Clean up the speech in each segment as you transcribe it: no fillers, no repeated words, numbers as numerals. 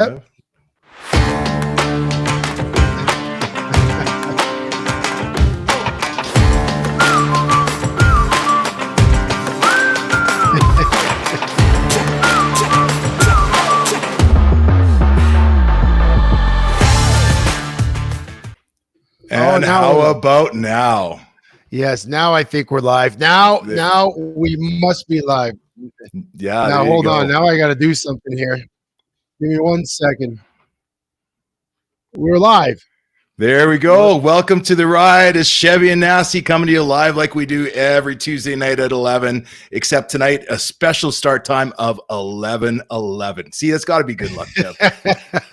Yeah. And how about now? Yes, now I think we're live. Now we must be live. Yeah. Now hold on. Now I got to do something here. Give me 1 second. We're live. There we go. Welcome to the ride. It's Chevy and Nasty coming to you live like we do every Tuesday night at 11, except tonight, a special start time of 11:11. See, that's got to be good luck, Jeff.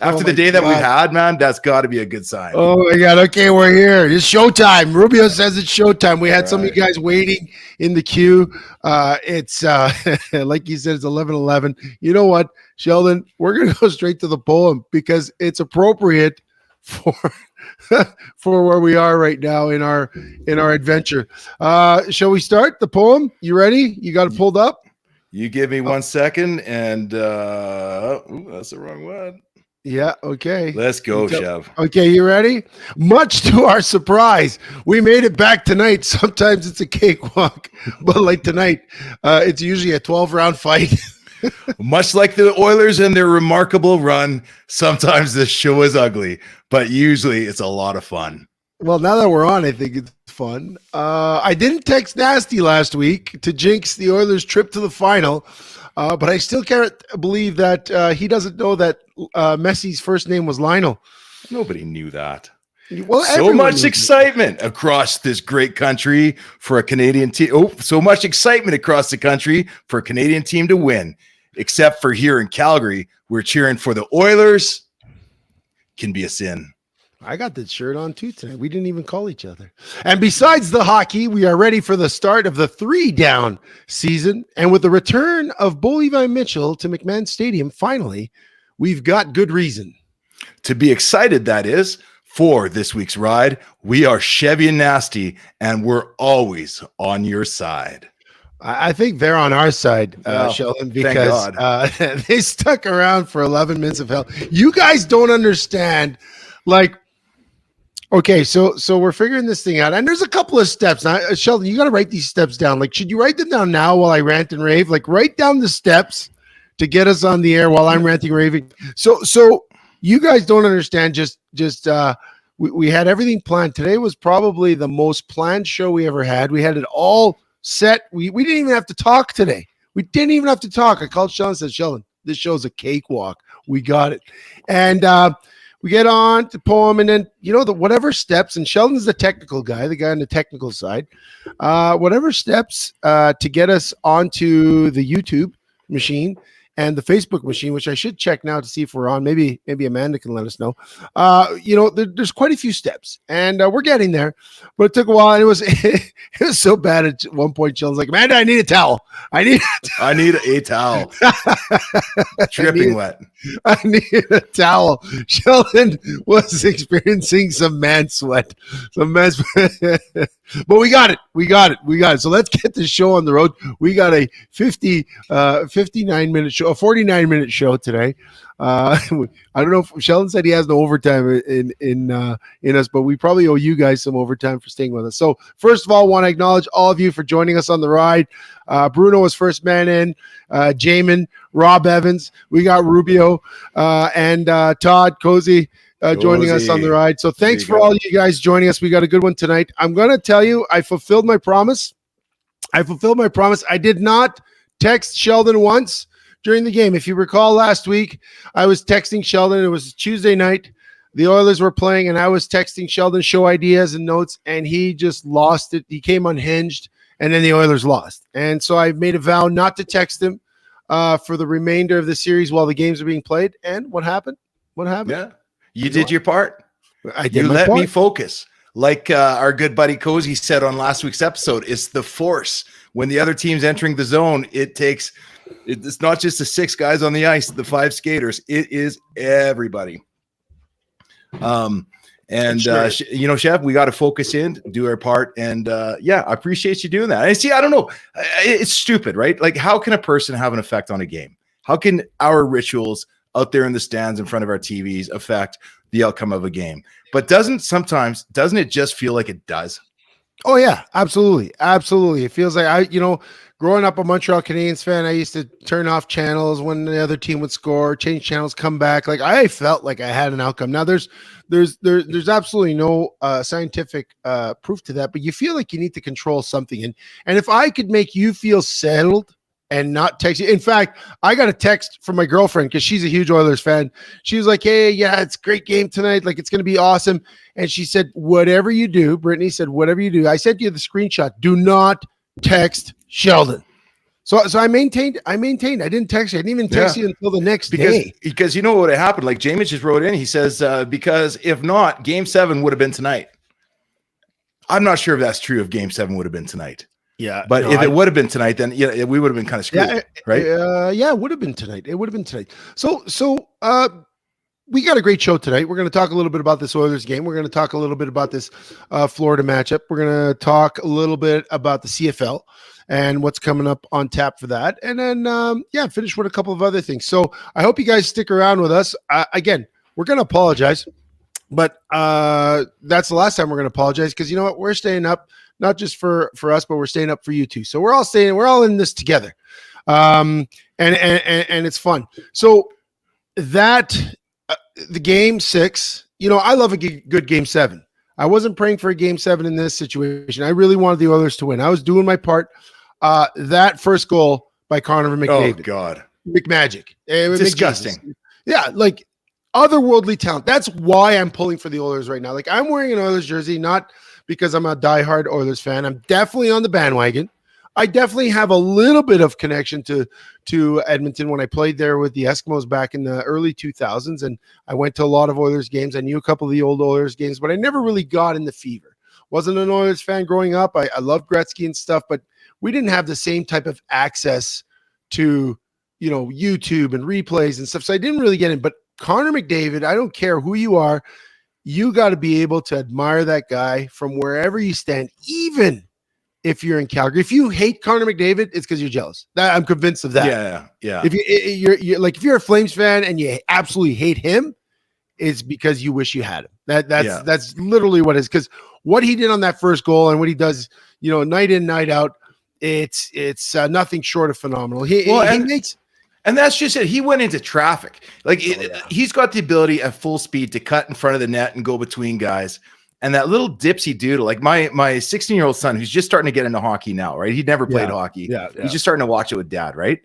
After the day that we had, man, that's got to be a good sign. Oh, my God. Okay, we're here. It's showtime. Rubio says it's showtime. We had some of you guys waiting in the queue. It's like you said, it's 11:11. You know what, Sheldon? We're going to go straight to the poem because it's appropriate for where we are right now in our adventure. Shall we start the poem? You ready? You got it pulled up? You give me 1 second and that's the wrong one. Yeah, okay. Let's go, Chev. Okay, you ready? Much to our surprise, we made it back tonight. Sometimes it's a cakewalk, but like tonight, it's usually a 12-round fight. Much like the Oilers and their remarkable run, sometimes this show is ugly, but usually it's a lot of fun. Well, now that we're on, I think it's fun. I didn't text Nasty last week to jinx the Oilers' trip to the final, but I still can't believe that he doesn't know that Messi's first name was Lionel. Nobody knew that. Well, so much excitement across this great country for a Canadian team. Oh, so much excitement across the country for a Canadian team to win. Except for here in Calgary, we're cheering for the Oilers. Can be a sin. I got that shirt on too tonight. We didn't even call each other. And besides the hockey, we are ready for the start of the 3-down season. And with the return of Bo Levi Mitchell to McMahon Stadium, finally, we've got good reason to be excited, that is. For this week's ride, we are Chevy and Nasty, and we're always on your side. I think they're on our side, Sheldon, because they stuck around for 11 minutes of hell. You guys don't understand. Like, okay, so we're figuring this thing out, and there's a couple of steps. Now, Sheldon, you got to write these steps down. Like, should you write them down now while I rant and rave? Like, write down the steps to get us on the air while I'm ranting and raving. So you guys don't understand. We had everything planned. Today was probably the most planned show we ever had. We had it all set. We didn't even have to talk today. We didn't even have to talk. I called Sheldon and said, Sheldon, this show's a cakewalk. We got it. And we get on to poem, and then, whatever steps, and Sheldon's the technical guy, the guy on the technical side, whatever steps to get us onto the YouTube machine and the Facebook machine, which I should check now to see if we're on. Maybe Amanda can let us know. There's quite a few steps, and we're getting there, but it took a while. And it was so bad at one point. Sheldon's like, Amanda, I need a towel. I need a towel. Dripping wet. I need a towel. Sheldon was experiencing some man sweat. But we got it. So let's get the show on the road. We got a 59-minute show, a 49-minute show today. I don't know if Sheldon said he has no overtime in us, but we probably owe you guys some overtime for staying with us. So first of all, want to acknowledge all of you for joining us on the ride. Bruno was first man in, Jamin, Rob Evans, we got Rubio, and Todd Cozy joining us on the ride. So thanks for all you guys joining us. We got a good one tonight. I'm going to tell you, I fulfilled my promise. I did not text Sheldon once during the game. If you recall last week, I was texting Sheldon. It was Tuesday night. The Oilers were playing, and I was texting Sheldon show ideas and notes, and he just lost it. He came unhinged, and then the Oilers lost. And so I made a vow not to text him for the remainder of the series while the games are being played. And what happened? Yeah, you did your part. I did. You let me focus. Like our good buddy Cozy said on last week's episode, it's the force. When the other team's entering the zone, it's not just the 6 guys on the ice, the 5 skaters. It is everybody. Chef, we got to focus in, do our part. And I appreciate you doing that. I see, I don't know. It's stupid, right? Like, how can a person have an effect on a game? How can our rituals out there in the stands in front of our TVs affect the outcome of a game. But doesn't it just feel like it does? Oh yeah, absolutely. Absolutely. It feels like growing up a Montreal Canadiens fan, I used to turn off channels when the other team would score, change channels, come back. Like I felt like I had an outcome. Now there's absolutely no scientific proof to that, but you feel like you need to control something. And if I could make you feel settled and not text you. In fact, I got a text from my girlfriend because she's a huge Oilers fan. She was like, hey, yeah, it's a great game tonight. Like, it's going to be awesome. And she said, whatever you do, Brittany said, whatever you do, I sent you the screenshot. Do not text Sheldon. So I maintained. I didn't text you. I didn't even text you until the next day. Because you know what happened? Like, James just wrote in. He says, because if not, Game 7 would have been tonight. I'm not sure if that's true if Game 7 would have been tonight. Yeah, but if it would have been tonight, then we would have been kind of screwed, right? Yeah, it would have been tonight. It would have been tonight. So we got a great show tonight. We're going to talk a little bit about this Oilers game. We're going to talk a little bit about this Florida matchup. We're going to talk a little bit about the CFL and what's coming up on tap for that, and then finish with a couple of other things. So I hope you guys stick around with us. Again, we're going to apologize, but that's the last time we're going to apologize because you know what? We're staying up. Not just for us, but we're staying up for you too. So we're all in this together. And it's fun. So that the Game 6, I love a good Game 7. I wasn't praying for a Game 7 in this situation. I really wanted the Oilers to win. I was doing my part. That first goal by Connor McDavid. Oh God. McMagic. Disgusting. Yeah. Like otherworldly talent. That's why I'm pulling for the Oilers right now. Like I'm wearing an Oilers jersey, not because I'm a diehard Oilers fan. I'm definitely on the bandwagon. I definitely have a little bit of connection to Edmonton when I played there with the Eskimos back in the early 2000s, and I went to a lot of Oilers games. I knew a couple of the old Oilers games, but I never really got in the fever. Wasn't an Oilers fan growing up. I loved Gretzky and stuff, but we didn't have the same type of access to, YouTube and replays and stuff, so I didn't really get in. But Connor McDavid, I don't care who you are, you got to be able to admire that guy from wherever you stand, even if you're in Calgary. If you hate Connor McDavid, it's because you're jealous. I'm convinced of that. Yeah. If if you're a Flames fan and you absolutely hate him, it's because you wish you had him. That's literally what it is. Because what he did on that first goal and what he does, night in, night out, it's nothing short of phenomenal. And that's just it. He went into traffic. He's got the ability at full speed to cut in front of the net and go between guys. And that little dipsy doodle, like my 16-year-old son, who's just starting to get into hockey now, right? He'd never played hockey. Yeah. He's just starting to watch it with dad, right?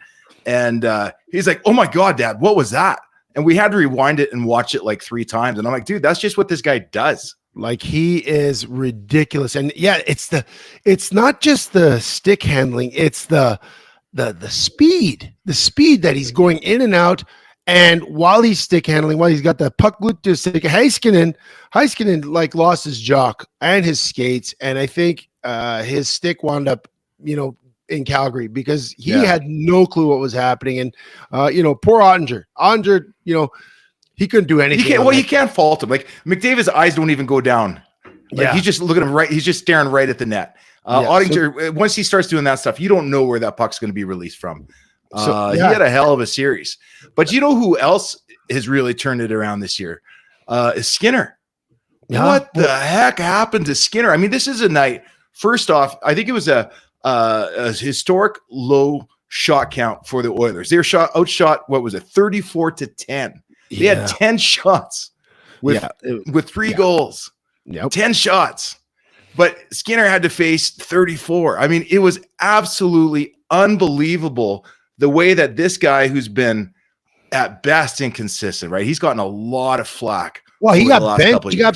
And he's like, oh my God, Dad, what was that? And we had to rewind it and watch it like 3 times. And I'm like, dude, that's just what this guy does. Like he is ridiculous. And it's not just the stick handling, it's the speed that he's going in and out. And while he's stick handling, while he's got the puck glued to his stick, Heiskanen like lost his jock and his skates. And I think his stick wound up, in Calgary because he had no clue what was happening. And, poor Ottinger, he couldn't do anything. You can't fault him. Like McDavid's eyes don't even go down. He's just looking at him right. He's just staring right at the net. Ottinger, once he starts doing that stuff, you don't know where that puck's going to be released from. He had a hell of a series. But you know who else has really turned it around this year? Is Skinner. Yeah. What the heck happened to Skinner? I mean, this is a night. First off, I think it was a historic low shot count for the Oilers. They were outshot, 34-10. They had 10 shots with 3 goals. Yep. 10 shots. But Skinner had to face 34. I mean, it was absolutely unbelievable the way that this guy, who's been at best inconsistent, right? He's gotten a lot of flack. Well, he got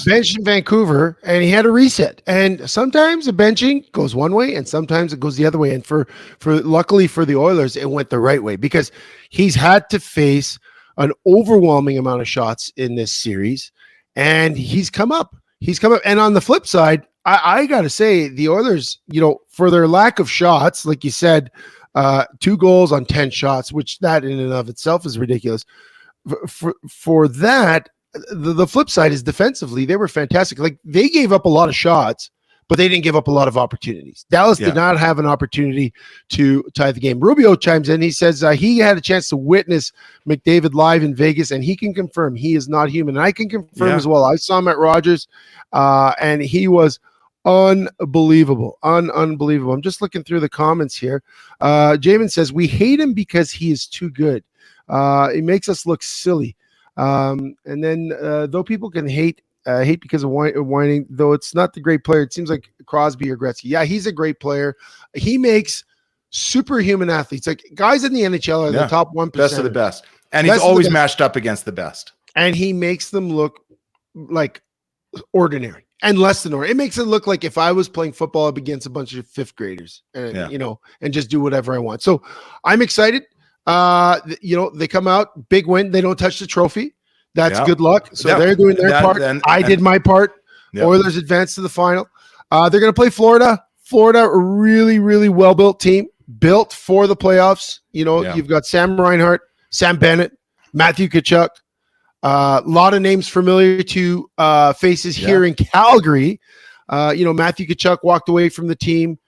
benched in Vancouver and he had a reset. And sometimes the benching goes one way and sometimes it goes the other way. And for luckily for the Oilers, it went the right way because he's had to face an overwhelming amount of shots in this series and he's come up. And on the flip side, I got to say the Oilers, for their lack of shots, like you said, 2 goals on 10 shots, which that in and of itself is ridiculous. For that, the flip side is defensively, they were fantastic. Like they gave up a lot of shots, but they didn't give up a lot of opportunities. Dallas did not have an opportunity to tie the game. Rubio chimes in. He says he had a chance to witness McDavid live in Vegas, and he can confirm he is not human. And I can confirm as well. I saw him at Rogers, and he was unbelievable. Unbelievable. I'm just looking through the comments here. Jamin says, we hate him because he is too good. It makes us look silly. And then though people can hate because of whining, though it's not the great player. It seems like Crosby or Gretzky. Yeah, he's a great player. He makes superhuman athletes. Like guys in the NHL are the top 1%. Best of the best. And he's always matched up against the best. And he makes them look like ordinary and less than ordinary. It makes it look like if I was playing football up against a bunch of 5th graders and, and just do whatever I want. So I'm excited. They come out, big win. They don't touch the trophy. That's good luck. So they're doing their part. I did my part. Oilers advanced to the final. They're going to play Florida. Florida, a really, really well-built team, built for the playoffs. You've got Sam Reinhart, Sam Bennett, Matthew Tkachuk. A lot of names familiar to faces here in Calgary. Matthew Tkachuk walked away from the team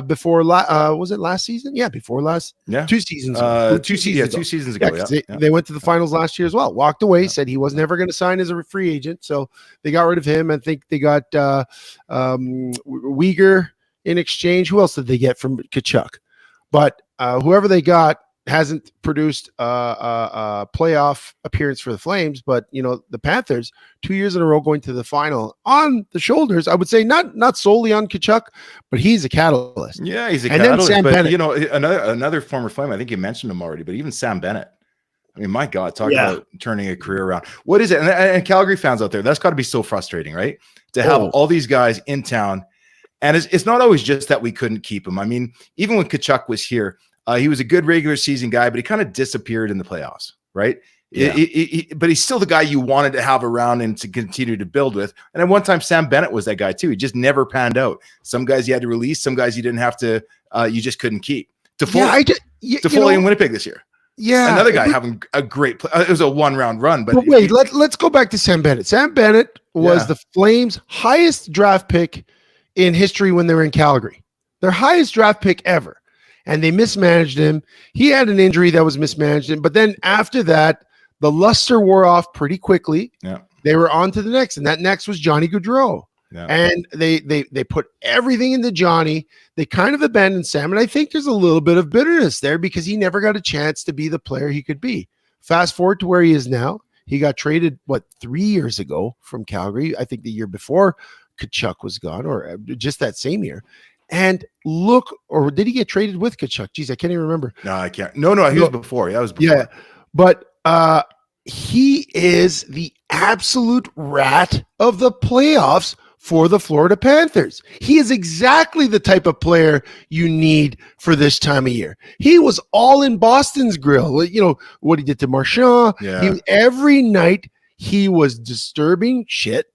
before was it last season? Yeah, before last. Yeah, 2 seasons ago. 2 seasons ago. They went to the finals last year as well. Walked away, said he was never going to sign as a free agent, so they got rid of him. I think they got Uyghur in exchange. Who else did they get from Tkachuk? But whoever they got hasn't produced a playoff appearance for the Flames, but the Panthers 2 years in a row going to the final on the shoulders. I would say not solely on Tkachuk, but he's a catalyst. Yeah, he's a catalyst. Then Sam Bennett. Another former Flame. I think you mentioned him already, but even Sam Bennett. I mean, my God, talk about turning a career around. What is it? And Calgary fans out there, that's got to be so frustrating, right? To have all these guys in town, and it's not always just that we couldn't keep him. I mean, even when Tkachuk was here. He was a good regular season guy, but he kind of disappeared in the playoffs, right? Yeah. But he's still the guy you wanted to have around and to continue to build with. And at one time, Sam Bennett was that guy too. He just never panned out. Some guys you had to release, some guys you didn't have to, you just couldn't keep. Toffoli in Winnipeg this year. Yeah. Another guy having a great play. It was a 1-round run. But wait, let's go back to Sam Bennett. Sam Bennett was the Flames' highest draft pick in history when they were in Calgary. Their highest draft pick ever. And they mismanaged him. He had an injury that was mismanaged. But then after that, the luster wore off pretty quickly. Yeah. They were on to the next. And that next was Johnny Gaudreau. Yeah. And they put everything into Johnny. They kind of abandoned Sam. And I think there's a little bit of bitterness there because he never got a chance to be the player he could be. Fast forward to where he is now. He got traded, 3 years ago from Calgary. I think the year before Tkachuk was gone, or just that same year. And look, or did he get traded with Tkachuk? Jeez, I can't even remember. No, I can't. No, he was before. That was before. Yeah, but he is the absolute rat of the playoffs for the Florida Panthers. He is exactly the type of player you need for this time of year. He was all in Boston's grill. What he did to Marchand. Yeah. Every night he was disturbing shit,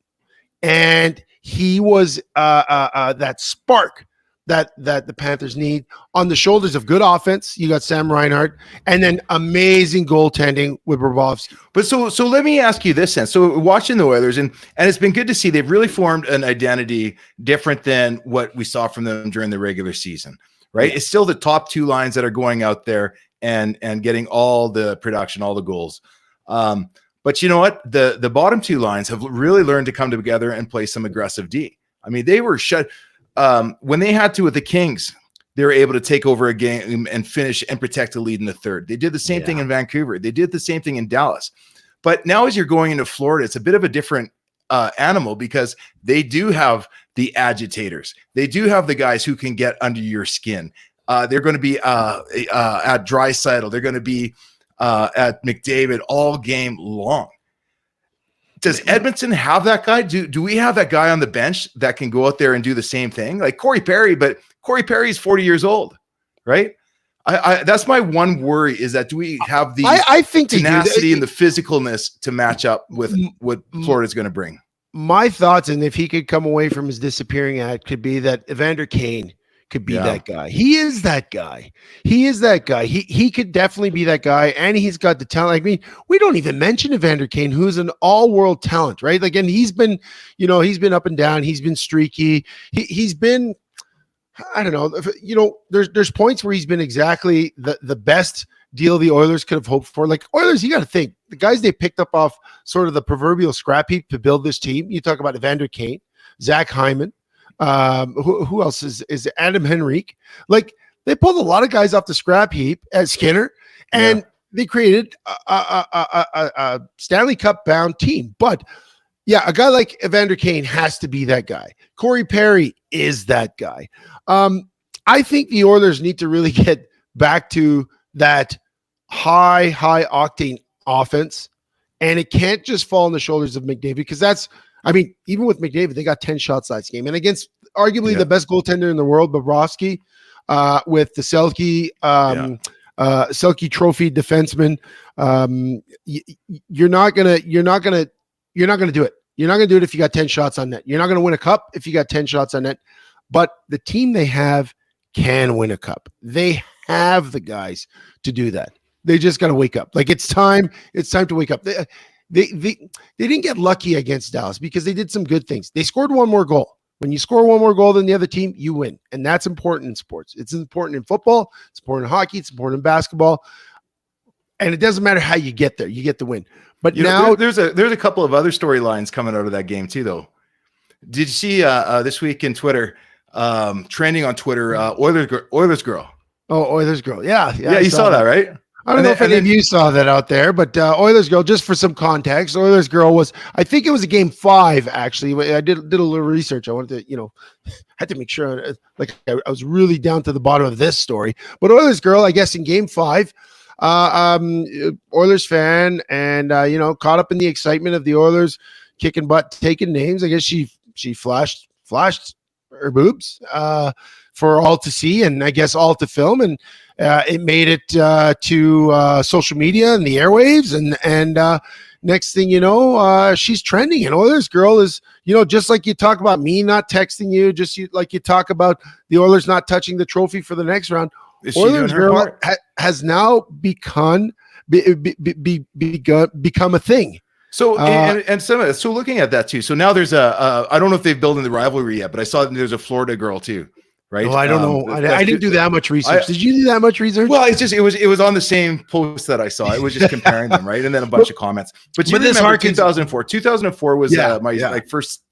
and he was that spark that the Panthers need on the shoulders of good offense. You got Sam Reinhart, and then amazing goaltending with Bobrovsky. But so let me ask you this then. So watching the Oilers, and it's been good to see they've really formed an identity different than what we saw from them during the regular season, right? Yeah. It's still the top 2 lines that are going out there and getting all the production, all the goals. But you know what? The bottom 2 lines have really learned to come together and play some aggressive D. I mean, they were shut. When they had to with the Kings, they were able to take over a game and finish and protect the lead in the third. They did the same thing in Vancouver. They did the same thing in Dallas. But now as you're going into Florida, it's a bit of a different animal because they do have the agitators. They do have the guys who can get under your skin. They're going to be at Draisaitl. They're going to be at McDavid all game long. Does Edmonton have that guy? Do we have that guy on the bench that can go out there and do the same thing? Like Corey Perry, but Corey Perry is 40 years old, right? I that's my one worry is that do we have the I think tenacity and the physicalness to match up with what Florida's going to bring? My thoughts, and if he could come away from his disappearing act, could be that Evander Kane could be that guy. He is that guy. He is that guy. He could definitely be that guy, and he's got the talent. I mean, we don't even mention Evander Kane, who's an all-world talent, right? Like, and he's been up and down. He's been streaky. He's been, I don't know, there's points where he's been exactly the best deal the Oilers could have hoped for. Like, Oilers, you got to think, the guys they picked up off sort of the proverbial scrap heap to build this team. You talk about Evander Kane, Zach Hyman, who else is Adam Henrique? Like, they pulled a lot of guys off the scrap heap at Skinner, and they created a Stanley Cup bound team. But yeah, a guy like Evander Kane has to be that guy. Corey Perry is that guy. I think the Oilers need to really get back to that high octane offense, and it can't just fall on the shoulders of McDavid, because that's, I mean, even with McDavid, they got 10 shots last game, and against arguably the best goaltender in the world, Bobrovsky, with the Selke Trophy defenseman. You're not gonna do it. You're not gonna do it if you got 10 shots on net. You're not gonna win a cup if you got 10 shots on net. But the team they have can win a cup. They have the guys to do that. They just got to wake up. Like, it's time to wake up. They didn't get lucky against Dallas because they did some good things. They scored one more goal. When you score one more goal than the other team, you win. And that's important in sports. It's important in football. It's important in hockey. It's important in basketball. And it doesn't matter how you get there. You get the win. But there's a couple of other storylines coming out of that game too, though. Did you see this week in Twitter, trending on Twitter, Oilers girl? Oh, Oilers girl. Yeah. You saw that, right? I don't know if any of you saw that out there, but Oilers girl, just for some context, Oilers girl was, I think it was a game 5, actually. I did a little research. I wanted to, had to make sure, like, I was really down to the bottom of this story. But Oilers girl, I guess in game 5, Oilers fan, and, caught up in the excitement of the Oilers kicking butt, taking names. I guess she flashed her boobs for all to see, and I guess all to film, and it made it to social media and the airwaves, and next thing you know, she's trending. And Oilers girl is, just like you talk about me not texting you, like you talk about the Oilers not touching the trophy for the next round. Oilers girl has now become a thing. So so looking at that too. So now there's I don't know if they've built in the rivalry yet, but I saw that there's a Florida girl too. Right. Oh, I don't know. I didn't do that much research. Did you do that much research? Well, it was on the same post that I saw. It was just comparing them, right? And then a bunch of comments. But you remember 2004. 2004 was my first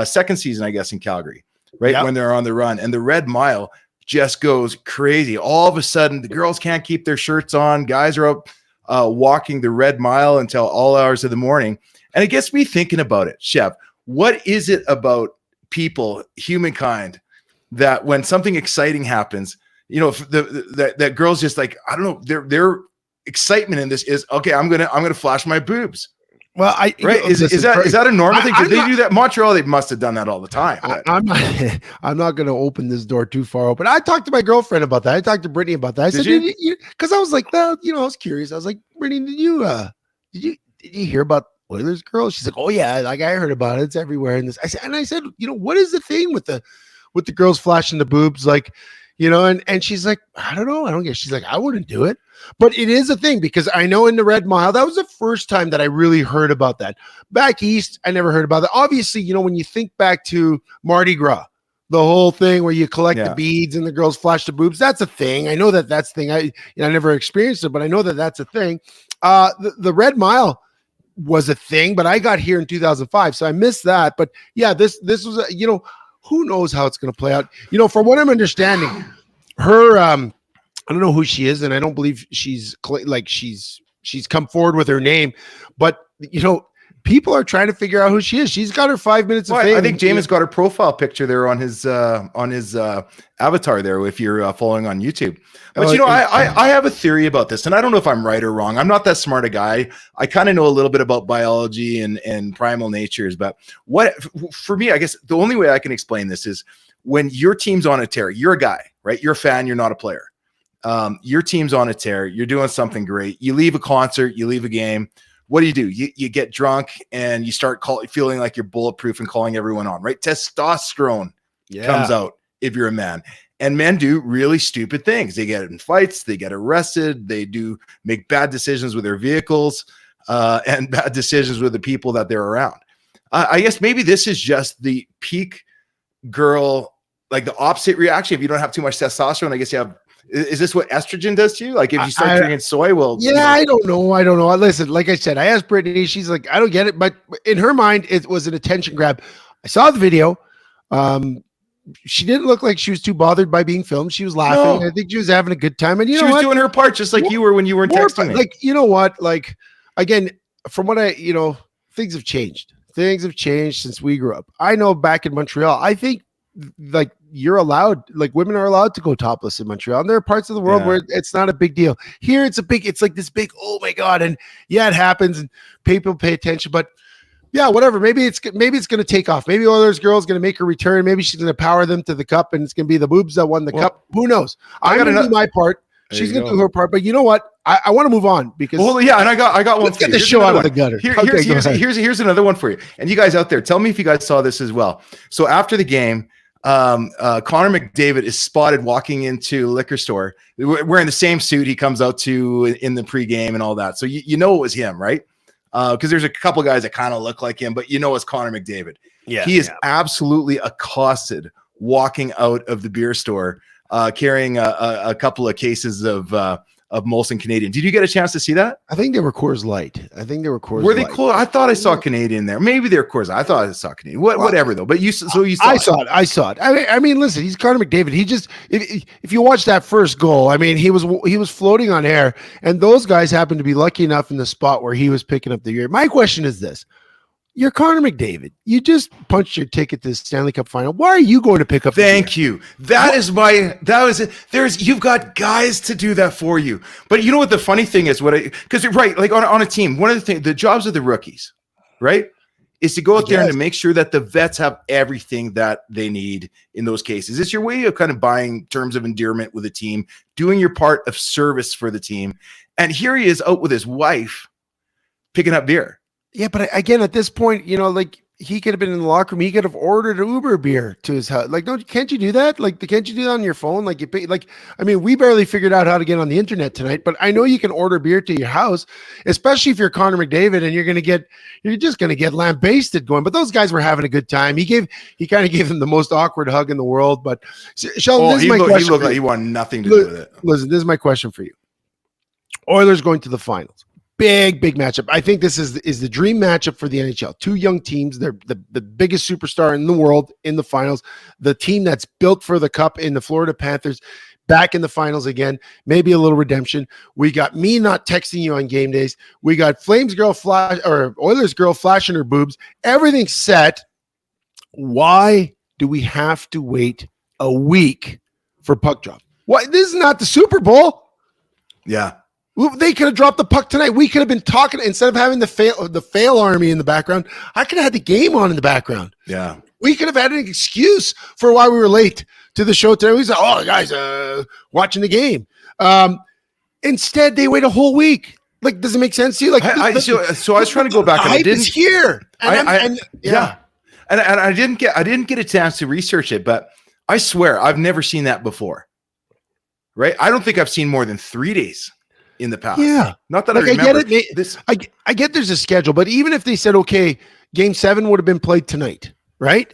second season, I guess, in Calgary, right? Yep. When they're on the run, and the Red Mile just goes crazy. All of a sudden, the girls can't keep their shirts on. Guys are up walking the Red Mile until all hours of the morning. And it gets me thinking about it, Chev. What is it about people, humankind, that when something exciting happens, that girls just like, I don't know, their excitement in this is, okay, I'm gonna flash my boobs. Well, is that a normal thing? Because they do that. Montreal, they must have done that all the time. I'm not going to open this door too far open. I talked to my girlfriend about that. I talked to Brittany about that. I said, because I was like, well, I was curious. I was like, Brittany, did you hear about Oilers girl? She's like, oh yeah, like I heard about it. It's everywhere. And I said, what is the thing with the girls flashing the boobs, like, and she's like, I don't know. I don't get it. She's like, I wouldn't do it. But it is a thing, because I know in the Red Mile, that was the first time that I really heard about that. Back east, I never heard about that. Obviously, when you think back to Mardi Gras, the whole thing where you collect the beads and the girls flash the boobs, that's a thing. I know that's a thing. I never experienced it, but I know that's a thing. The Red Mile was a thing, but I got here in 2005, so I missed that. But yeah, this was who knows how it's going to play out. From what I'm understanding, her, I don't know who she is, and I don't believe she's come forward with her name, but people are trying to figure out who she is. She's got her 5 minutes of fame. I think James got her profile picture there on his avatar there, if you're following on YouTube. But I have a theory about this, and I don't know if I'm right or wrong. I'm not that smart a guy. I kind of know a little bit about biology and primal natures, but for me, I guess the only way I can explain this is when your team's on a tear. You're a guy, right? You're a fan. You're not a player. Your team's on a tear. You're doing something great. You leave a concert. You leave a game. What do? You get drunk and you start feeling like you're bulletproof and calling everyone on, right? Testosterone comes out if you're a man. And men do really stupid things. They get in fights, they get arrested, they do make bad decisions with their vehicles, and bad decisions with the people that they're around. I guess maybe this is just the peak girl, like the opposite reaction. If you don't have too much testosterone, I guess you have. Is this what estrogen does to you? Like if you start drinking soy, well, yeah, I don't know. Listen, like I said, I asked Brittany. She's like, I don't get it, but in her mind, it was an attention grab. I saw the video. She didn't look like she was too bothered by being filmed. She was laughing. No. I think she was having a good time. And she was doing her part, just like you were when you weren't texting me. Like, you know what? Like, again, from what things have changed. Things have changed since we grew up. I know back in Montreal, I think like you're allowed, like women are allowed to go topless in Montreal. And there are parts of the world where it's not a big deal. Here, it's like this big, oh my God. And yeah, it happens and people pay attention, but yeah, whatever. Maybe it's going to take off. Maybe Oilers girl's going to make a return. Maybe she's going to power them to the cup, and it's going to be the boobs that won the cup. Who knows? I'm going to do my part. She's going to do her part. But you know what? I want to move on because. Well, yeah, and I got one. Let's get the show out of the gutter. Here's another one for you. And you guys out there, tell me if you guys saw this as well. So after the game, Connor McDavid is spotted walking into a liquor store wearing the same suit he comes out to in the pregame and all that. So you know it was him, right? Because there's a couple guys that kind of look like him, but it's Connor McDavid. Yeah, he is absolutely accosted walking out of the beer store, carrying a couple of cases of Molson Canadian. Did you get a chance to see that? I think they were Coors Light. Were they cool? I thought I saw Canadian there. Maybe they're Coors Light. I thought I saw Canadian. Whatever though. But you saw it. I saw it. I mean, listen, he's Connor McDavid. He just if you watch that first goal, I mean, he was floating on air, and those guys happened to be lucky enough in the spot where he was picking up the gear. My question is this. You're Connor McDavid. You just punched your ticket to the Stanley Cup final. Why are you going to pick up? Thank you. That was it. You've got guys to do that for you. But you know what the funny thing is? Because right, like on a team, one of the things, the jobs of the rookies, right, is to go out there and to make sure that the vets have everything that they need in those cases. It's your way of kind of buying terms of endearment with a team, doing your part of service for the team. And here he is out with his wife picking up beer. Yeah, but again, at this point, like he could have been in the locker room. He could have ordered an Uber beer to his house. Like, can't you do that? Like, can't you do that on your phone? Like, I mean, we barely figured out how to get on the internet tonight, but I know you can order beer to your house, especially if you're Connor McDavid and you're just going to get lambasted going. But those guys were having a good time. He kind of gave them the most awkward hug in the world. But Sheldon, this is my question. He looked like he wanted nothing to do with it. Listen, this is my question for you. Oilers going to the finals. Big matchup. I think this is the dream matchup for the NHL. Two young teams. They're the biggest superstar in the world in the finals. The team that's built for the cup in the Florida Panthers back in the finals again. Maybe a little redemption. We got me not texting you on game days. We got Flames girl Oilers girl flashing her boobs. Everything's set. Why do we have to wait a week for puck drop? Why? This is not the Super Bowl. Yeah. They could have dropped the puck tonight. We could have been talking instead of having the fail army in the background. I could have had the game on in the background. Yeah, we could have had an excuse for why we were late to the show today. We said, "Oh, guys, watching the game." Instead, they wait a whole week. Like, does it make sense to you? Like, so I was trying to go back, and I didn't. Here, and I didn't get a chance to research it, but I swear I've never seen that before. Right? I don't think I've seen more than 3 days in the past. Yeah. Not that I remember. I get there's a schedule, but even if they said, okay, game 7 would have been played tonight, right?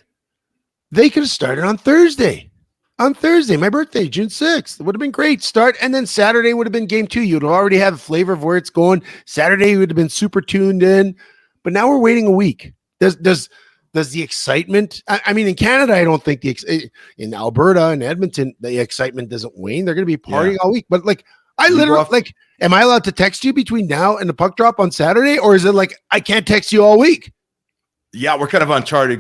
They could have started on Thursday. On Thursday, my birthday, June 6th. It would have been great. Start, and then Saturday would have been game 2. You'd already have a flavor of where it's going. Saturday would have been super tuned in. But now we're waiting a week. Does the excitement, I mean, in Canada, I don't think in Alberta and Edmonton, the excitement doesn't wane. They're going to be partying all week. But like, I literally am I allowed to text you between now and the puck drop on Saturday? Or is it like, I can't text you all week? Yeah, we're kind of uncharted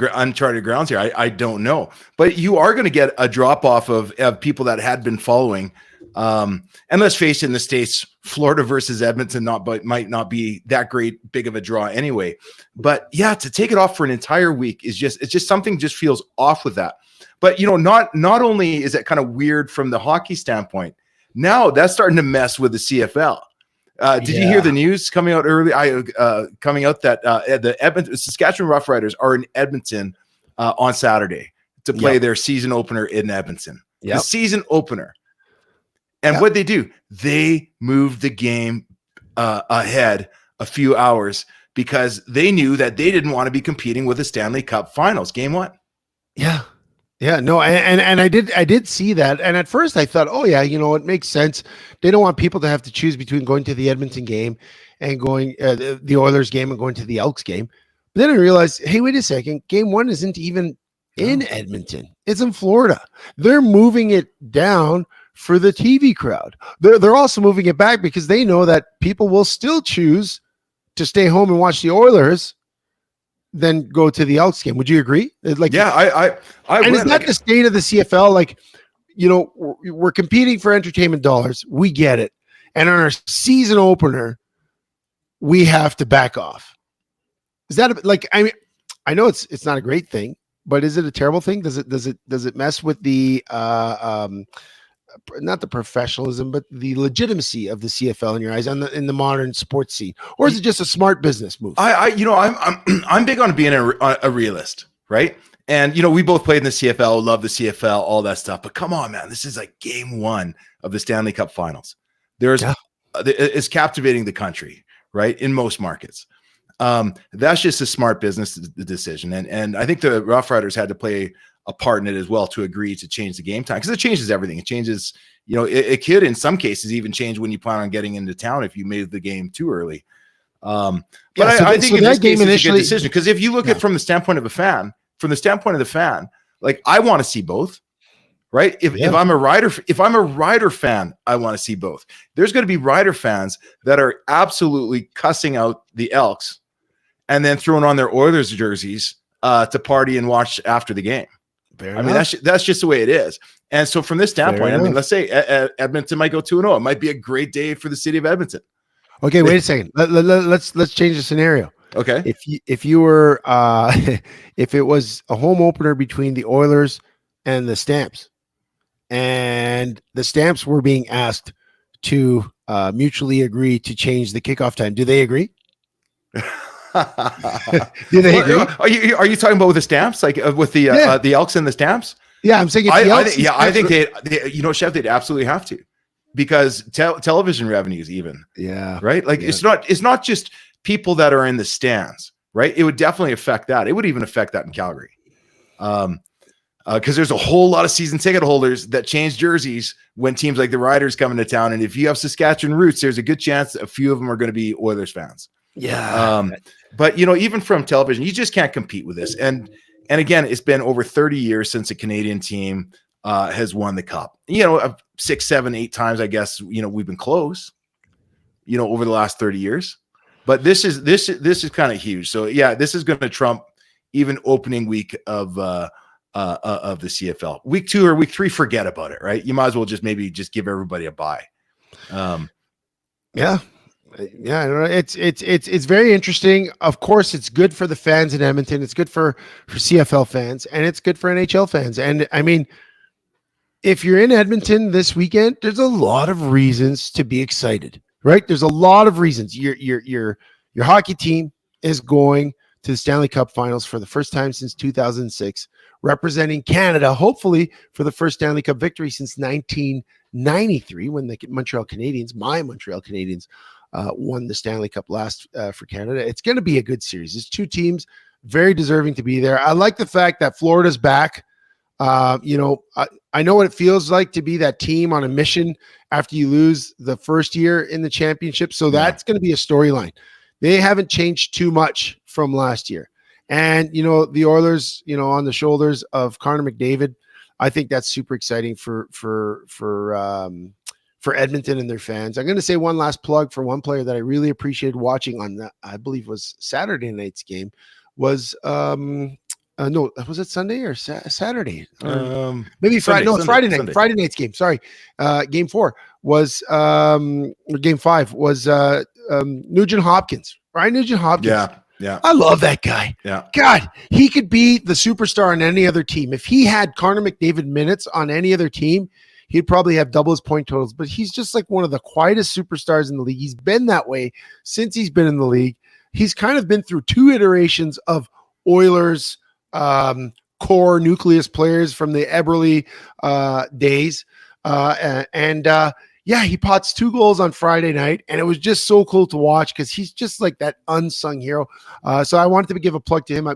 grounds here. I don't know, but you are going to get a drop off of people that had been following. And let's face it, in the States, Florida versus Edmonton might not be that big of a draw anyway. But yeah, to take it off for an entire week it's just something just feels off with that. But not only is it kind of weird from the hockey standpoint, now that's starting to mess with the CFL. Did you hear the news coming out early? Coming out that the Saskatchewan Roughriders are in Edmonton on Saturday to play their season opener in Edmonton. The season opener. And what they do, they moved the game ahead a few hours because they knew that they didn't want to be competing with the Stanley Cup Finals. Game 1. Yeah. Yeah, no, and I did see that. And at first I thought, oh yeah, it makes sense. They don't want people to have to choose between going to the Edmonton game and going the Oilers game and going to the Elks game. But then I realized, hey, wait a second, game 1 isn't even in Edmonton. It's in Florida. They're moving it down for the TV crowd. They're also moving it back because they know that people will still choose to stay home and watch the Oilers than go to the Elks game. Would you agree? Like, I and is that the state of the CFL? Like, we're competing for entertainment dollars. We get it. And on our season opener, we have to back off. Is that like? I mean, I know it's not a great thing, but is it a terrible thing? Does it mess with the not the professionalism, but the legitimacy of the CFL in your eyes in the modern sports scene, or is it just a smart business move? I'm big on being a realist, right? And we both played in the CFL, love the CFL, all that stuff. But come on, man, this is like game 1 of the Stanley Cup Finals. It's captivating the country, right? In most markets, that's just a smart business decision, and I think the Rough Riders had to play a part in it as well to agree to change the game time, because it changes everything. It changes, it could in some cases even change when you plan on getting into town if you made the game too early. I think in this game it's a good decision, because if you look at from the standpoint of the fan, like I want to see both, right? If I'm a Rider fan, I want to see both. There's going to be Rider fans that are absolutely cussing out the Elks and then throwing on their Oilers jerseys to party and watch after the game. I mean, that's just the way it is. And so from this standpoint, I mean, let's say Edmonton might go 2-0. It might be a great day for the city of Edmonton. Okay, wait a second. Let's change the scenario. Okay. If you were if it was a home opener between the Oilers and the Stamps, and the Stamps were being asked to mutually agree to change the kickoff time, do they agree? Do they agree? Are you talking about with the Stamps, like with the Elks and the Stamps? Yeah, I'm saying. I think they Chev, they'd absolutely have to, because television revenues, even. Yeah. Right. Like it's not just people that are in the stands, right? It would definitely affect that. It would even affect that in Calgary, because there's a whole lot of season ticket holders that change jerseys when teams like the Riders come into town, and if you have Saskatchewan roots, there's a good chance a few of them are going to be Oilers fans. Yeah. But even from television, you just can't compete with this. And again, it's been over 30 years since a Canadian team has won the cup. 6, 7, 8 times, I guess. We've been close. Over the last 30 years. But this is kind of huge. So yeah, this is going to trump even opening week of the CFL. Week 2 or week 3, forget about it. Right? You might as well just give everybody a bye. Yeah. Yeah, it's very interesting. Of course, it's good for the fans in Edmonton. It's good for CFL fans, and it's good for NHL fans. And I mean, if you're in Edmonton this weekend, there's a lot of reasons to be excited, right? There's a lot of reasons. Your hockey team is going to the Stanley Cup Finals for the first time since 2006, representing Canada, hopefully for the first Stanley Cup victory since 1993, when the Montreal Canadiens, won the Stanley Cup last for Canada. It's going to be a good series. It's 2 teams very deserving to be there. I like the fact that Florida's back. I know what it feels like to be that team on a mission after you lose the first year in the championship. So that's going to be a storyline. They haven't changed too much from last year. And, the Oilers, on the shoulders of Connor McDavid, I think that's super exciting for Edmonton and their fans. I'm going to say one last plug for one player that I really appreciated watching on that, I believe was Saturday night's game, was no, was it Sunday or Saturday? Maybe Friday. No, it's Friday night. Sunday. Friday night's game. Sorry. Game 4 was game 5 was Nugent Hopkins. Ryan Nugent Hopkins. Yeah. I love that guy. Yeah. God, he could be the superstar on any other team. If he had Connor McDavid minutes on any other team, he'd probably have double his point totals. But he's just like one of the quietest superstars in the league. He's been that way since he's been in the league. He's kind of been through 2 iterations of Oilers core nucleus players from the Eberle days. Yeah, he pots 2 goals on Friday night, and it was just so cool to watch because he's just like that unsung hero. So I wanted to give a plug to him.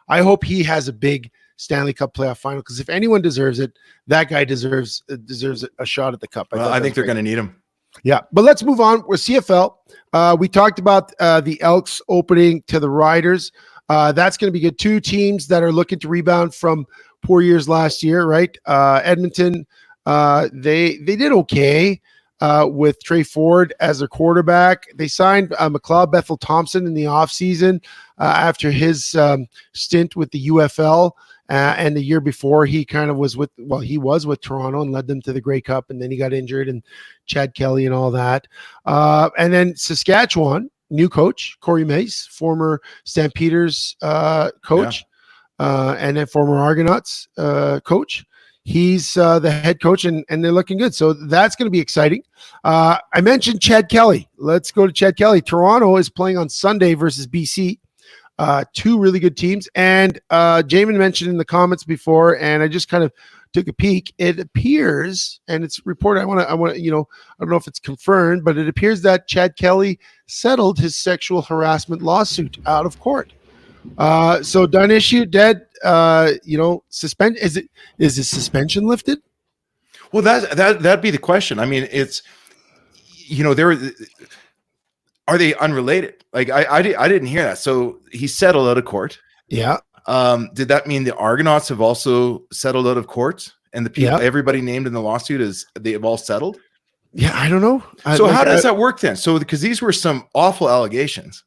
I hope he has a big Stanley Cup playoff final, because if anyone deserves it, that guy deserves a shot at the cup. I think they're going to need him. Yeah, but let's move on. We're CFL. We talked about the Elks opening to the Riders. That's going to be good. 2 teams that are looking to rebound from poor years last year, right? Edmonton, they did okay with Trey Ford as their quarterback. They signed McLeod Bethel Thompson in the offseason after his stint with the UFL. And the year before, he was with Toronto and led them to the Grey Cup, and then he got injured, and Chad Kelly and all that. And then Saskatchewan, new coach, Corey Mace, former Stampeders coach, and then former Argonauts coach. He's the head coach, and they're looking good. So that's going to be exciting. I mentioned Chad Kelly. Let's go to Chad Kelly. Toronto is playing on Sunday versus BC. 2 really good teams. And Jamin mentioned in the comments before, and I just kind of took a peek. It appears, and it's reported, I want to, I don't know if it's confirmed, but it appears that Chad Kelly settled his sexual harassment lawsuit out of court. So done issue, dead, suspend. Is his suspension lifted? Well, that'd be the question. I mean, it's, are they unrelated? Like I didn't hear that. So he settled out of court. Yeah. Did that mean the Argonauts have also settled out of court, and the people, everybody named in the lawsuit, they've all settled? Yeah, I don't know. So how does that work then? So because these were some awful allegations,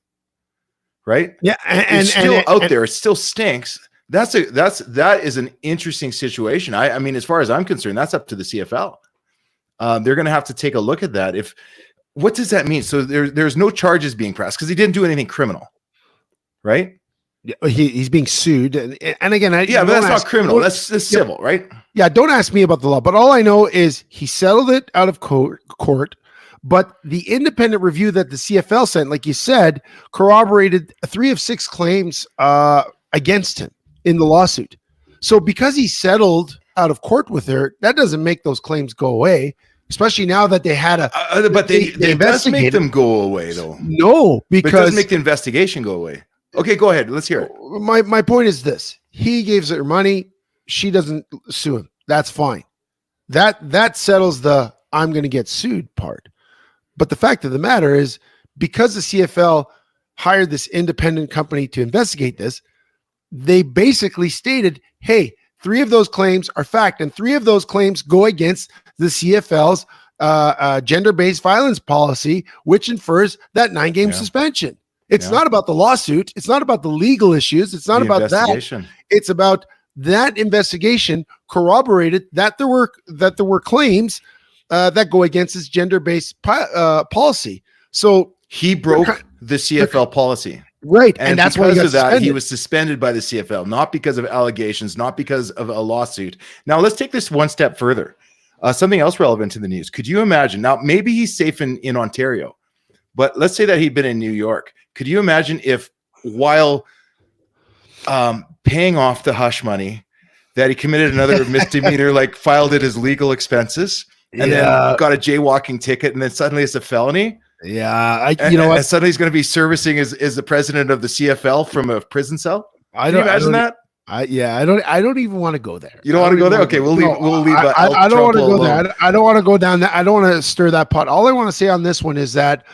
right? Yeah, and it's still out there. It still stinks. That is an interesting situation. I mean, as far as I'm concerned, that's up to the CFL. They're going to have to take a look at that. What does that mean? So there's no charges being pressed because he didn't do anything criminal, right? Yeah, he's being sued, and again, but that's not criminal. That's civil, right? Yeah, don't ask me about the law. But all I know is he settled it out of court. But the independent review that the CFL sent, like you said, corroborated 3 of 6 claims against him in the lawsuit. So because he settled out of court with her, that doesn't make those claims go away. Especially now that they had but they does make them go away, though. No, because it doesn't make the investigation go away. Okay, go ahead. Let's hear it. My point is this: he gives her money, she doesn't sue him. That's fine. That settles the I'm going to get sued part. But the fact of the matter is, because the CFL hired this independent company to investigate this, they basically stated, "Hey, 3 of those claims are fact, and 3 of those claims go against the CFL's gender-based violence policy, which infers that 9-game suspension." It's not about the lawsuit. It's not about the legal issues. It's not about that. It's about that investigation corroborated that there were claims that go against his gender-based policy. So he broke the CFL policy. Right. And that's why he was suspended by the CFL, not because of allegations, not because of a lawsuit. Now let's take this one step further. Something else relevant to the news. Could you imagine? Now, maybe he's safe in Ontario, but let's say that he'd been in New York. Could you imagine if, while paying off the hush money, that he committed another misdemeanor, like filed it as legal expenses, and then got a jaywalking ticket, and then suddenly it's a felony? Yeah, and suddenly he's going to be servicing as the president of the CFL from a prison cell. Can you imagine that? I don't even want to go there. You don't want to go there? Okay, we'll leave. I don't want to go there. I don't want to go down that. I don't want to stir that pot. All I want to say on this one is that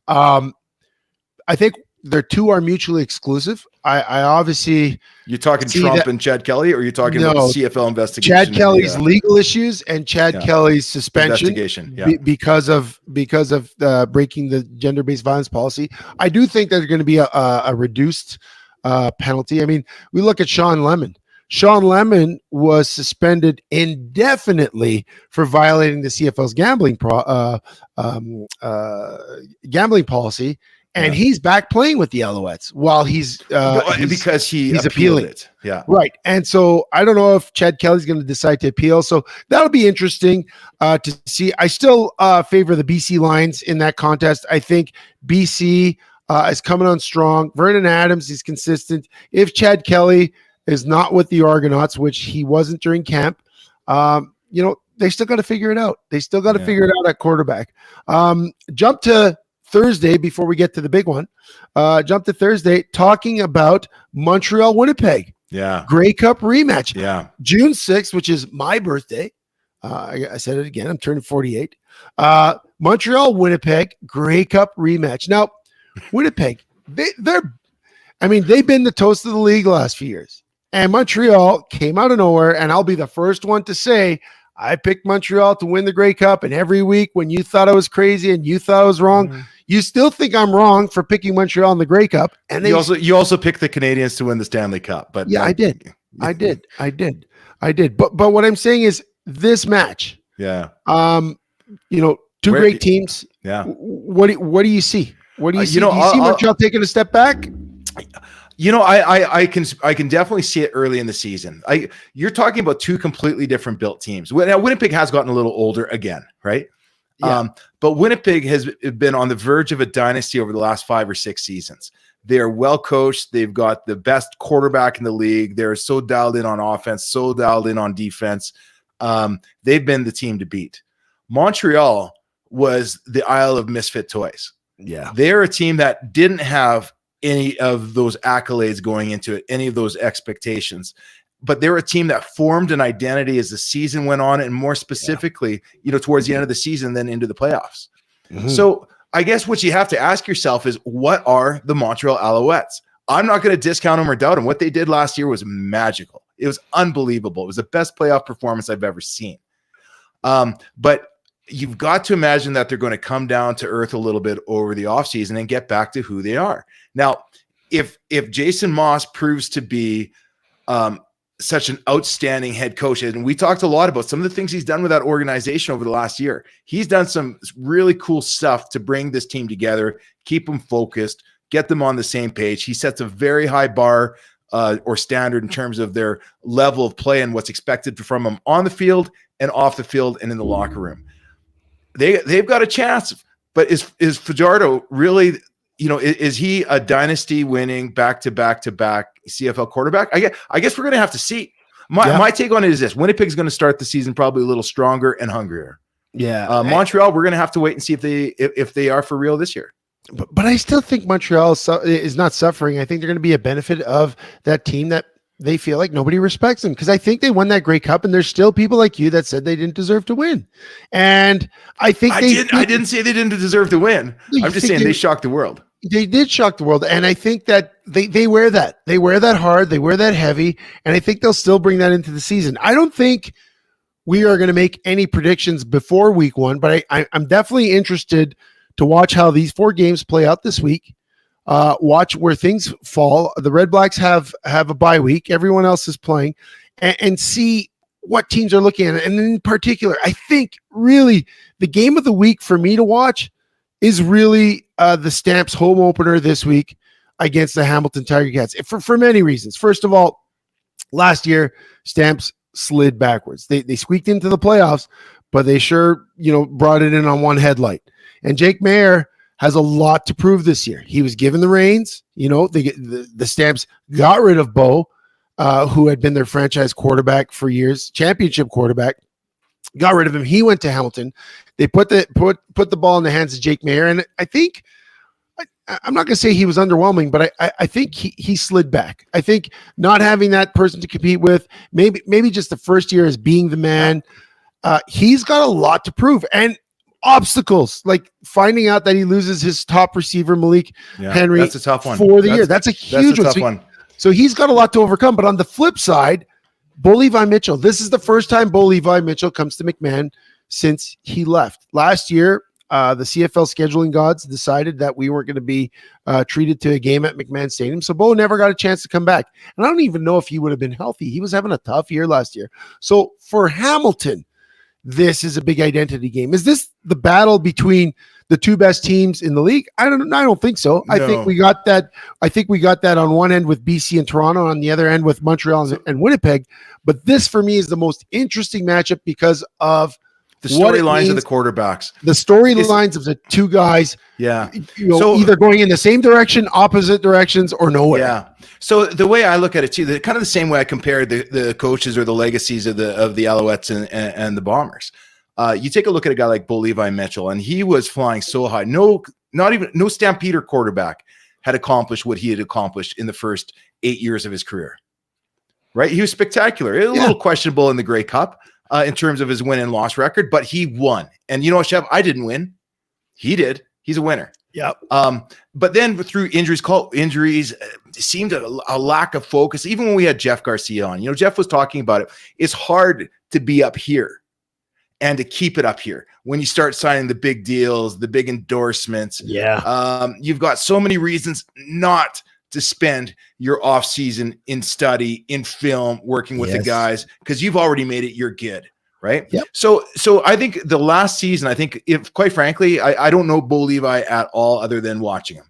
I think the 2 are mutually exclusive. I obviously, you're talking Trump and Chad Kelly, or you're talking about the CFL investigation? Chad Kelly's legal issues and Chad Kelly's suspension because of breaking the gender-based violence policy. I do think there's going to be a reduced penalty. I mean, we look at Sean Lemon. Sean Lemon was suspended indefinitely for violating the CFL's gambling policy. And he's back playing with the Alouettes while he's appealed it. Yeah. Right. And so I don't know if Chad Kelly's going to decide to appeal. So that'll be interesting to see. I still favor the BC Lions in that contest. I think BC is coming on strong. Vernon Adams is consistent. If Chad Kelly is not with the Argonauts, which he wasn't during camp. They still got to figure it out. They still got to figure it out at quarterback. Jump to Thursday before we get to the big one. Jump to Thursday talking about Montreal Winnipeg. Yeah. Grey Cup rematch. Yeah. June 6th, which is my birthday. I said it again. I'm turning 48. Montreal Winnipeg Grey Cup rematch. Now, Winnipeg, they've been the toast of the league the last few years. And Montreal came out of nowhere, and I'll be the first one to say I picked Montreal to win the Grey Cup, and every week when you thought I was crazy and you thought I was wrong, you still think I'm wrong for picking Montreal in the Grey Cup. And you also picked the Canadiens to win the Stanley Cup. But yeah, I did. But what I'm saying is this match. Yeah. Two great teams. Yeah. What do you see? What do you see? Do you see Montreal taking a step back? I can definitely see it early in the season. You're talking about two completely different built teams. Now, Winnipeg has gotten a little older again, right? Yeah. But Winnipeg has been on the verge of a dynasty over the last 5 or 6 seasons. They are well coached. They've got the best quarterback in the league. They're so dialed in on offense, so dialed in on defense. They've been the team to beat. Montreal was the Isle of Misfit Toys. Yeah. They're a team that didn't have any of those accolades going into it, any of those expectations. But they're a team that formed an identity as the season went on, and more specifically, towards the end of the season, then into the playoffs. Mm-hmm. So I guess what you have to ask yourself is, what are the Montreal Alouettes? I'm not going to discount them or doubt them. What they did last year was magical. It was unbelievable. It was the best playoff performance I've ever seen. But you've got to imagine that they're going to come down to earth a little bit over the offseason and get back to who they are. Now, if Jason Moss proves to be such an outstanding head coach, and we talked a lot about some of the things he's done with that organization over the last year. He's done some really cool stuff to bring this team together, keep them focused, get them on the same page. He sets a very high bar or standard in terms of their level of play and what's expected from them on the field and off the field and in the locker room. They've got a chance, but is Fajardo really, is he a dynasty winning back-to-back CFL quarterback? I guess we're going to have to see. My take on it is this: Winnipeg's going to start the season probably a little stronger and hungrier. Yeah. Montreal, we're going to have to wait and see if they are for real this year. But I still think Montreal is not suffering. I think they're going to be a benefit of that team that they feel like nobody respects them, because I think they won that Grey Cup, and there's still people like you that said they didn't deserve to win. And I think I didn't say they didn't deserve to win. I'm just saying they shocked the world. They did shock the world, and I think that they wear that. They wear that hard. They wear that heavy, and I think they'll still bring that into the season. I don't think we are going to make any predictions before week 1, but I'm definitely interested to watch how these 4 games play out this week. Watch where things fall. The Red Blacks have a bye week. Everyone else is playing, and see what teams are looking at. And in particular, I think really the game of the week for me to watch is really the Stamps home opener this week against the Hamilton Tiger Cats for many reasons. First of all, last year Stamps slid backwards. They squeaked into the playoffs, but they sure brought it in on one headlight. And Jake Maier has a lot to prove this year. He was given the reins. The Stamps got rid of Bo, who had been their franchise quarterback for years, championship quarterback. Got rid of him. He went to Hamilton. They put the ball in the hands of Jake Maier, and I think I'm not going to say he was underwhelming, but I think he slid back. I think not having that person to compete with, maybe just the first year as being the man, he's got a lot to prove. And obstacles like finding out that he loses his top receiver Malik Henry, that's a tough one for the year. That's a huge one. So he's got a lot to overcome. But on the flip side, Bo Levi Mitchell, this is the first time Bo Levi Mitchell comes to McMahon since he left last year. The CFL scheduling gods decided that we weren't going to be treated to a game at McMahon Stadium, so Bo never got a chance to come back. And I don't even know if he would have been healthy. He was having a tough year last year. So for Hamilton, this is a big identity game. Is this the battle between the two best teams in the league? I don't think so. No. I think we got that on one end with BC and Toronto, on the other end with Montreal and Winnipeg. But this for me is the most interesting matchup because of the storylines of the quarterbacks. The storylines of the two guys. Yeah. Either going in the same direction, opposite directions, or nowhere. Yeah. So the way I look at it too, kind of the same way I compared the coaches or the legacies of the Alouettes and the Bombers. You take a look at a guy like Bo Levi Mitchell, and he was flying so high. No Stampeder quarterback had accomplished what he had accomplished in the first 8 years of his career. Right? He was spectacular. A little questionable in the Grey Cup in terms of his win and loss record, but he won. And you know what, Chev? I didn't win. He did. He's a winner. Yep. But then through injuries seemed a lack of focus. Even when we had Jeff Garcia on, Jeff was talking about it. It's hard to be up here and to keep it up here when you start signing the big deals, the big endorsements. Yeah. You've got so many reasons not to spend your off season in study, in film, working with the guys, because you've already made it your gig. Right. Yep. So I think the last season, if quite frankly, I don't know Bo Levi at all other than watching him.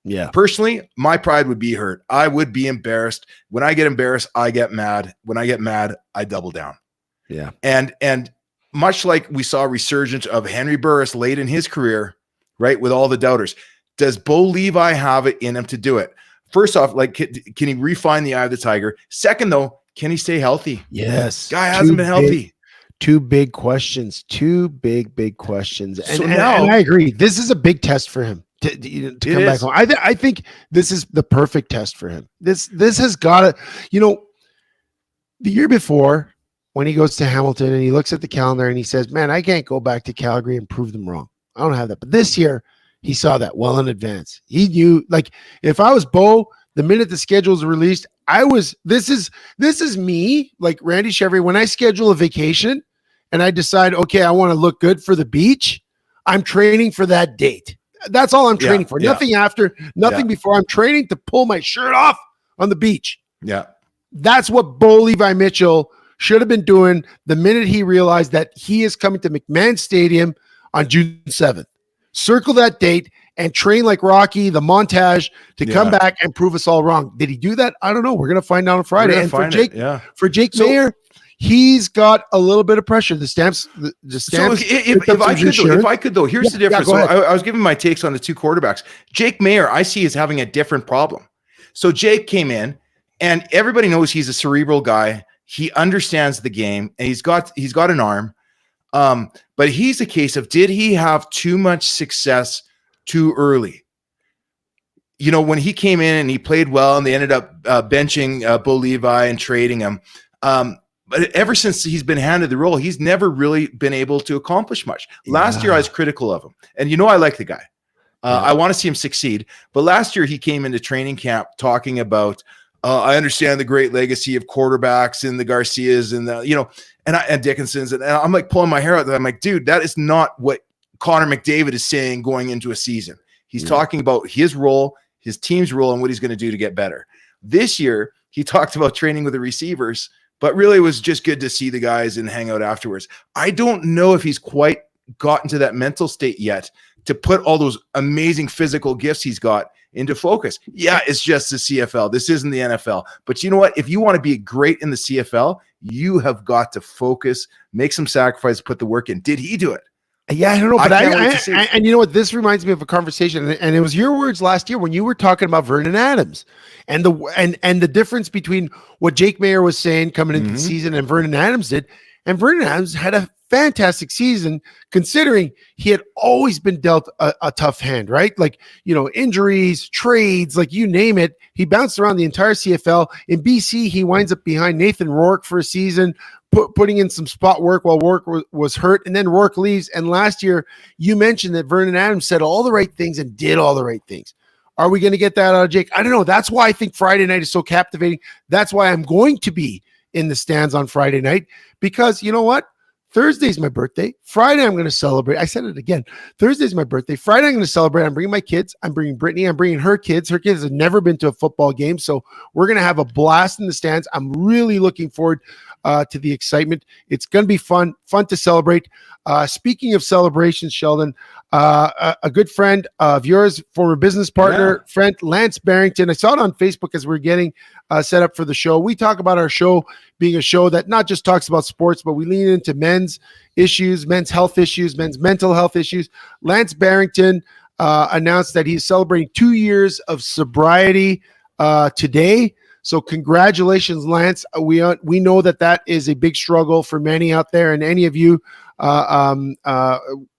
Yeah. Personally, my pride would be hurt. I would be embarrassed. When I get embarrassed, I get mad. When I get mad, I double down. Yeah. And much like we saw a resurgence of Henry Burris late in his career, right, with all the doubters, does Bo Levi have it in him to do it? First off, can he refine the eye of the tiger? Second, though, can he stay healthy? Yes. Guy hasn't been healthy. Two big questions. Two big questions. And, so and I agree. This is a big test for him to come back home. I think this is the perfect test for him. This has got to, the year before when he goes to Hamilton and he looks at the calendar and he says, man, I can't go back to Calgary and prove them wrong. I don't have that. But this year he saw that well in advance. He knew, if I was Bo, the minute the schedule was released, this is me, like Randy Chevy, when I schedule a vacation and I decide, okay, I want to look good for the beach, I'm training for that date. That's all I'm training for. Nothing after, nothing before. I'm training to pull my shirt off on the beach. Yeah. That's what Bo Levi Mitchell should have been doing the minute he realized that he is coming to McMahon Stadium on June 7th. Circle that date and train like Rocky, the montage, to come back and prove us all wrong. Did he do that? I don't know. We're going to find out on Friday. And for Jake Mayer, he's got a little bit of pressure. The stamps. So if I could, here's the difference. So I was giving my takes on the two quarterbacks. Jake Mayer, I see, is having a different problem. So Jake came in, and everybody knows he's a cerebral guy. He understands the game, and he's got an arm. But he's a case of, did he have too much success too early? When he came in and he played well, and they ended up benching Bo Levi and trading him. But ever since he's been handed the role, he's never really been able to accomplish much. Last year, I was critical of him. And I like the guy. I want to see him succeed. But last year, he came into training camp talking about, I understand the great legacy of quarterbacks and the Garcias and and Dickinsons. And I'm like pulling my hair out. I'm like, dude, that is not what Connor McDavid is saying going into a season. He's talking about his role, his team's role, and what he's going to do to get better. This year, he talked about training with the receivers, but really it was just good to see the guys and hang out afterwards. I don't know if he's quite gotten to that mental state yet to put all those amazing physical gifts he's got into focus. Yeah, it's just the CFL. This isn't the NFL. But you know what? If you want to be great in the CFL, you have got to focus, make some sacrifices, put the work in. Did he do it? Yeah, I don't know, but and you know what? This reminds me of a conversation, and it was your words last year when you were talking about Vernon Adams and the difference between what Jake Mayer was saying coming into the season and Vernon Adams did. And Vernon Adams had a fantastic season, considering he had always been dealt a tough hand, right? Injuries, trades, you name it. He bounced around the entire CFL. In BC, he winds up behind Nathan Rourke for a season, putting in some spot work while Rourke was hurt, and then Rourke leaves. And last year, you mentioned that Vernon Adams said all the right things and did all the right things. Are we going to get that out of Jake? I don't know. That's why I think Friday night is so captivating. That's why I'm going to be in the stands on Friday night, because you know what? Thursday's my birthday. Friday, I'm going to celebrate. I said it again. Thursday's my birthday. Friday, I'm going to celebrate. I'm bringing my kids. I'm bringing Brittany. I'm bringing her kids. Her kids have never been to a football game, so we're going to have a blast in the stands. I'm really looking forward to the excitement. It's going to be fun to celebrate. Speaking of celebrations, Sheldon, a good friend of yours, former business partner, friend Lance Barrington. I saw it on Facebook as we're getting set up for the show. We talk about our show being a show that not just talks about sports, but we lean into men's issues, men's health issues, men's mental health issues. Lance Barrington announced that he's celebrating 2 years of sobriety. today. So congratulations, Lance. We know that is a big struggle for many out there, and any of you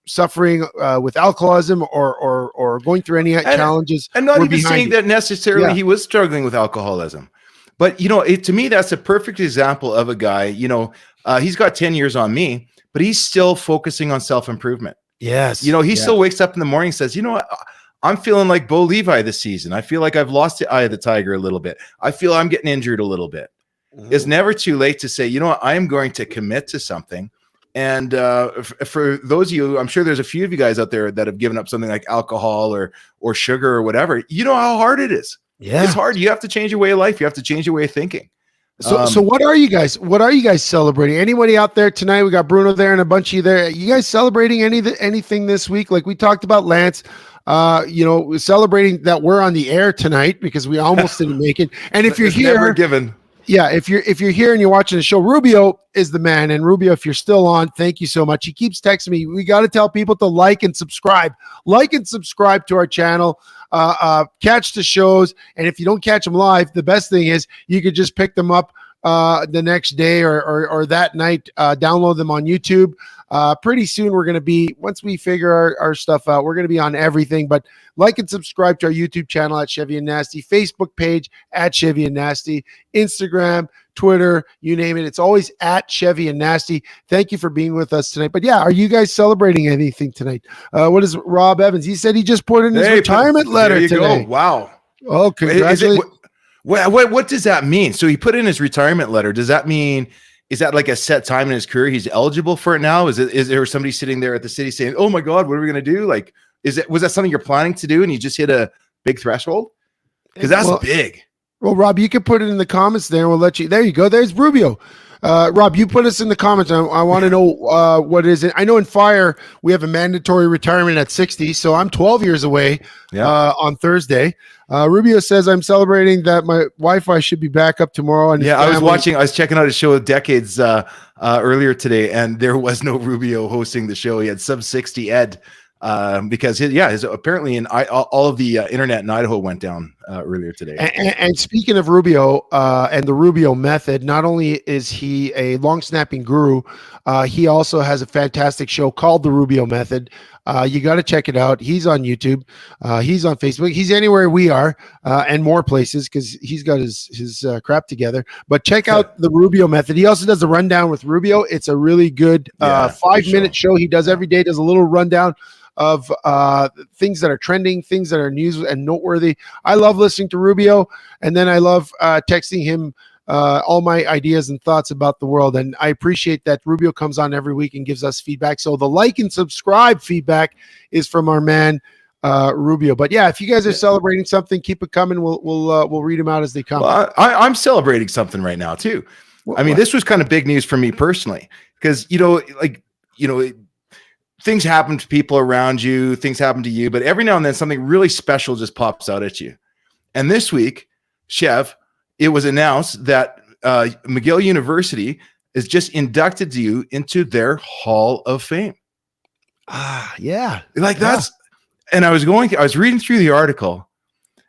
suffering with alcoholism or going through any challenges. I'm not even saying that necessarily he was struggling with alcoholism, but to me, that's a perfect example of a guy. He's got 10 years on me, but he's still focusing on self-improvement. Yes. He still wakes up in the morning and says, I'm feeling like Bo Levi this season. I feel like I've lost the eye of the tiger a little bit. I feel I'm getting injured a little bit. It's never too late to say, I am going to commit to something. And for those of you, I'm sure there's a few of you guys out there that have given up something like alcohol or sugar or whatever. You know how hard it is. Yeah. It's hard. You have to change your way of life. You have to change your way of thinking. So what are you guys celebrating? Anybody out there tonight? We got Bruno there and a bunch of you there. You guys celebrating anything this week? Like we talked about Lance, celebrating that we're on the air tonight because we almost didn't make it. And if you're here, never given. Yeah, if you're here and you're watching the show, Rubio is the man. And Rubio, if you're still on, thank you so much. He keeps texting me. We got to tell people to like and subscribe. Like and subscribe to our channel. Catch the shows. And if you don't catch them live, the best thing is you could just pick them up the next day or that night. Download them on YouTube. Pretty soon we're going to be, once we figure our stuff out, we're going to be on everything. But like and subscribe to our YouTube channel at Chevy and Nasty, Facebook page at Chevy and Nasty, Instagram, Twitter, you name it. It's always at Chevy and Nasty. Thank you for being with us tonight. But yeah, are you guys celebrating anything tonight? What is Rob Evans? He said he just put in his retirement letter today. Go. Wow. Oh, congratulations. What does that mean? So he put in his retirement letter. Does that mean, is that like a set time in his career? He's eligible for it now? Is there somebody sitting there at the city saying, oh my God, what are we going to do? Like, was that something you're planning to do and you just hit a big threshold? Because that's big. Well, Rob, you can put it in the comments there and we'll let you. There you go. There's Rubio. Rob, you put us in the comments. I want to know what is it. I know in fire we have a mandatory retirement at 60, so I'm 12 years away on Thursday. Rubio says I'm celebrating that my Wi-Fi should be back up tomorrow. And I was checking out a show of Decades earlier today, and there was no Rubio hosting the show. He had sub 60 Ed. Because his apparently all of the internet in Idaho went down earlier today. And speaking of Rubio and the Rubio method, not only is he a long snapping guru, he also has a fantastic show called The Rubio Method. You got to check it out. He's on YouTube. He's on Facebook. He's anywhere we are and more places because he's got his crap together. But check out The Rubio Method. He also does the rundown with Rubio. It's a really good 5-minute show he does every day. Does a little rundown of things that are trending, things that are news and noteworthy. I love listening to Rubio, and then I love texting him all my ideas and thoughts about the world. And I appreciate that Rubio comes on every week and gives us feedback. So the like and subscribe feedback is from our man Rubio. But yeah, if you guys are celebrating something, keep it coming. We'll read them out as they come. Well, I'm celebrating something right now too. I mean, this was kind of big news for me personally because things happen to people around you, things happen to you, but every now and then something really special just pops out at you. And this week, Chev, it was announced that McGill University has just inducted you into their Hall of Fame. Yeah. That's, and I was reading through the article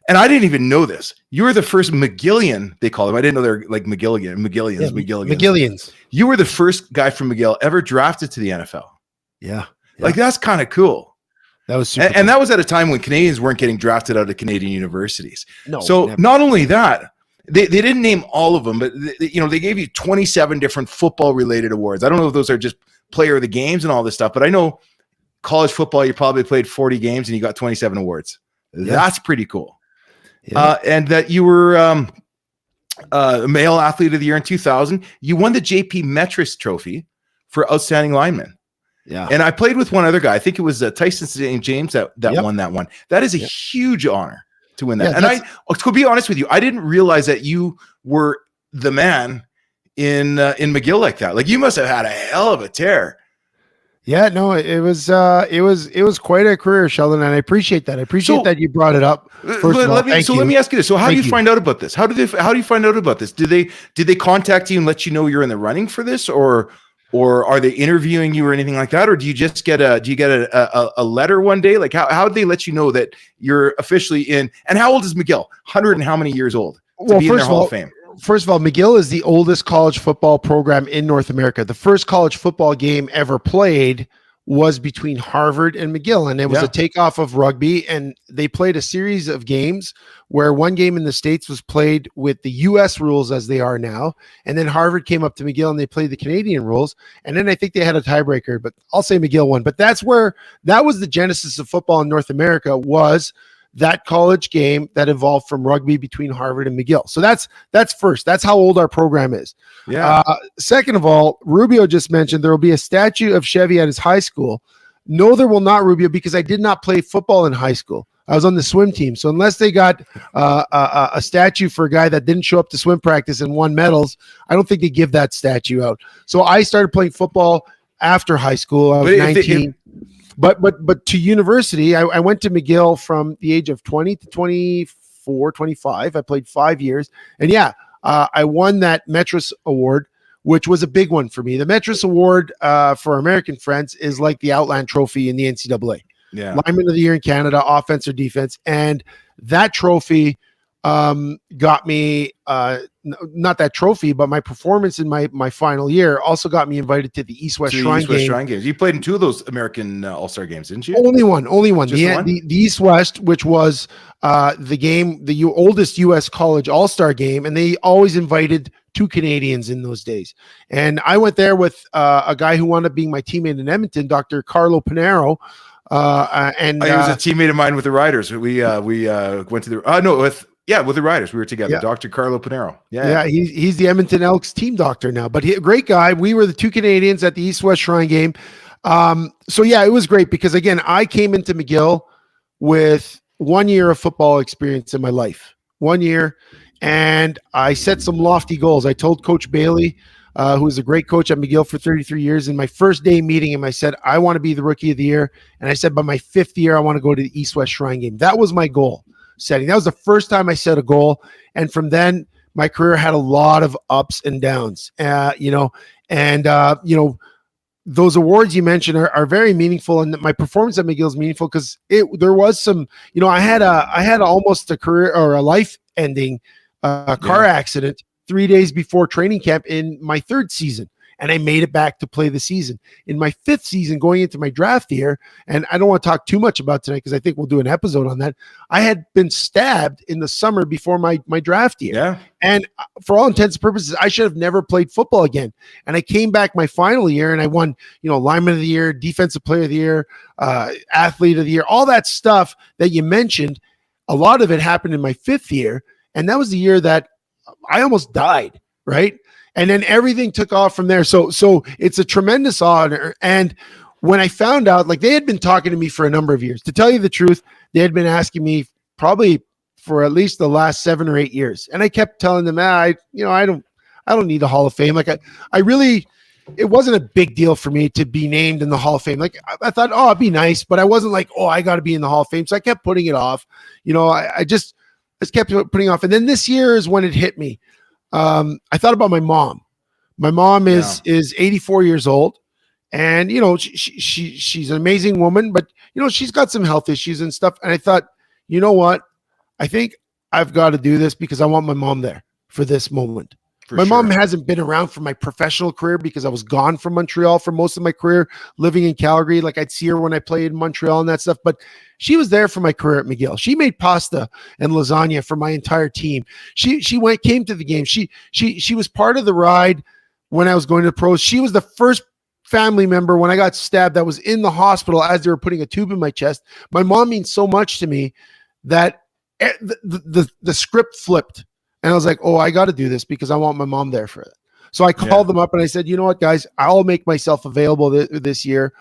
and I didn't even know this. You were the first McGillian, they call them. I didn't know they're like McGillians. You were the first guy from McGill ever drafted to the NFL. Yeah. Like that's kind of cool. That was super and that was at a time when Canadians weren't getting drafted out of Canadian universities. No. So never. Not only that, they didn't name all of them, but they gave you 27 different football related awards. I don't know if those are just player of the games and all this stuff, but I know college football, you probably played 40 games and you got 27 awards. Yeah. That's pretty cool. Yeah. And that you were male athlete of the year in 2000. You won the JP Metris Trophy for outstanding lineman. Yeah. And I played with one other guy. I think it was Tyson St. James that won that one. That is a huge honor to win that. Yeah, and to be honest with you, I didn't realize that you were the man in McGill like that. Like you must have had a hell of a tear. Yeah, no, it was quite a career, Sheldon, and I appreciate that. I appreciate that you brought it up. Let me ask you this. So how do you find out about this? How do you find out about this? Did they contact you and let you know you're in the running for this, or or are they interviewing you or anything like that? Or do you just get a letter one day? Like how did they let you know that you're officially in? And how old is McGill? 100 and how many years old to be in their Hall of Fame? First of all, McGill is the oldest college football program in North America. The first college football game ever played was between Harvard and McGill, and it was a takeoff of rugby, and they played a series of games where one game in the States was played with the U.S. rules as they are now, and then Harvard came up to McGill and they played the Canadian rules, and then I think they had a tiebreaker, but I'll say McGill won. But that was the genesis of football in North America, was that college game that evolved from rugby between Harvard and McGill. So that's first. That's how old our program is. Yeah. Second of all, Rubio just mentioned there will be a statue of Chevy at his high school. No, there will not, Rubio, because I did not play football in high school. I was on the swim team. So unless they got a statue for a guy that didn't show up to swim practice and won medals, I don't think they give that statue out. So I started playing football after high school. I was 19. But to university, I went to McGill from the age of 20 to 24, 25. I played 5 years. And I won that Metris Award, which was a big one for me. The Metris Award for American friends is like the Outland Trophy in the NCAA. Yeah. Lineman of the Year in Canada, offense or defense. And that trophy got me not that trophy, but my performance in my final year also got me invited to the East-West Shrine Games. You played in 2 of those American All-Star games, didn't you? Only one. Just The East-West, which was the oldest U.S. college All-Star game, and they always invited 2 Canadians in those days. And I went there with a guy who wound up being my teammate in Edmonton, Dr. Carlo Pinero. He was a teammate of mine with the Riders. We went to the with the Riders. We were together. Yeah. Dr. Carlo Pinero. He's the Edmonton Elks team doctor now, but a great guy. We were the 2 Canadians at the East-West Shrine game. It was great because, again, I came into McGill with 1 year of football experience in my life. 1 year. And I set some lofty goals. I told Coach Bailey, who was a great coach at McGill for 33 years, in my first day meeting him, I said, I want to be the Rookie of the Year. And I said, by my 5th year, I want to go to the East-West Shrine game. That was my goal setting. That was the first time I set a goal. And from then, my career had a lot of ups and downs, those awards you mentioned are very meaningful. And my performance at McGill is meaningful because there was some, I had almost a career or a life ending car accident 3 days before training camp in my 3rd season. And I made it back to play the season. In my 5th season, going into my draft year, and I don't want to talk too much about tonight because I think we'll do an episode on that. I had been stabbed in the summer before my draft year. Yeah. And for all intents and purposes, I should have never played football again. And I came back my final year and I won, Lineman of the Year, Defensive Player of the Year, Athlete of the Year, all that stuff that you mentioned. A lot of it happened in my 5th year. And that was the year that I almost died, right? And then everything took off from there. So it's a tremendous honor. And when I found out, they had been talking to me for a number of years. To tell you the truth, they had been asking me probably for at least the last 7 or 8 years. And I kept telling them, I don't need a Hall of Fame. It wasn't a big deal for me to be named in the Hall of Fame. I thought, it'd be nice, but I wasn't I got to be in the Hall of Fame. So I kept putting it off. I just kept putting off. And then this year is when it hit me. I thought about my mom. My mom is 84 years old, and she's an amazing woman, but she's got some health issues and stuff. And I thought, you know what? I think I've got to do this because I want my mom there for this moment. My mom hasn't been around for my professional career because I was gone from Montreal for most of my career, living in Calgary. I'd see her when I played in Montreal and that stuff, but she was there for my career at McGill. She made pasta and lasagna for my entire team. She came to the game. She was part of the ride when I was going to the pros. She was the first family member when I got stabbed that was in the hospital as they were putting a tube in my chest. My mom means so much to me that the script flipped. And I was like, I got to do this because I want my mom there for it. So I called them up and I said, you know what, guys, I'll make myself available this year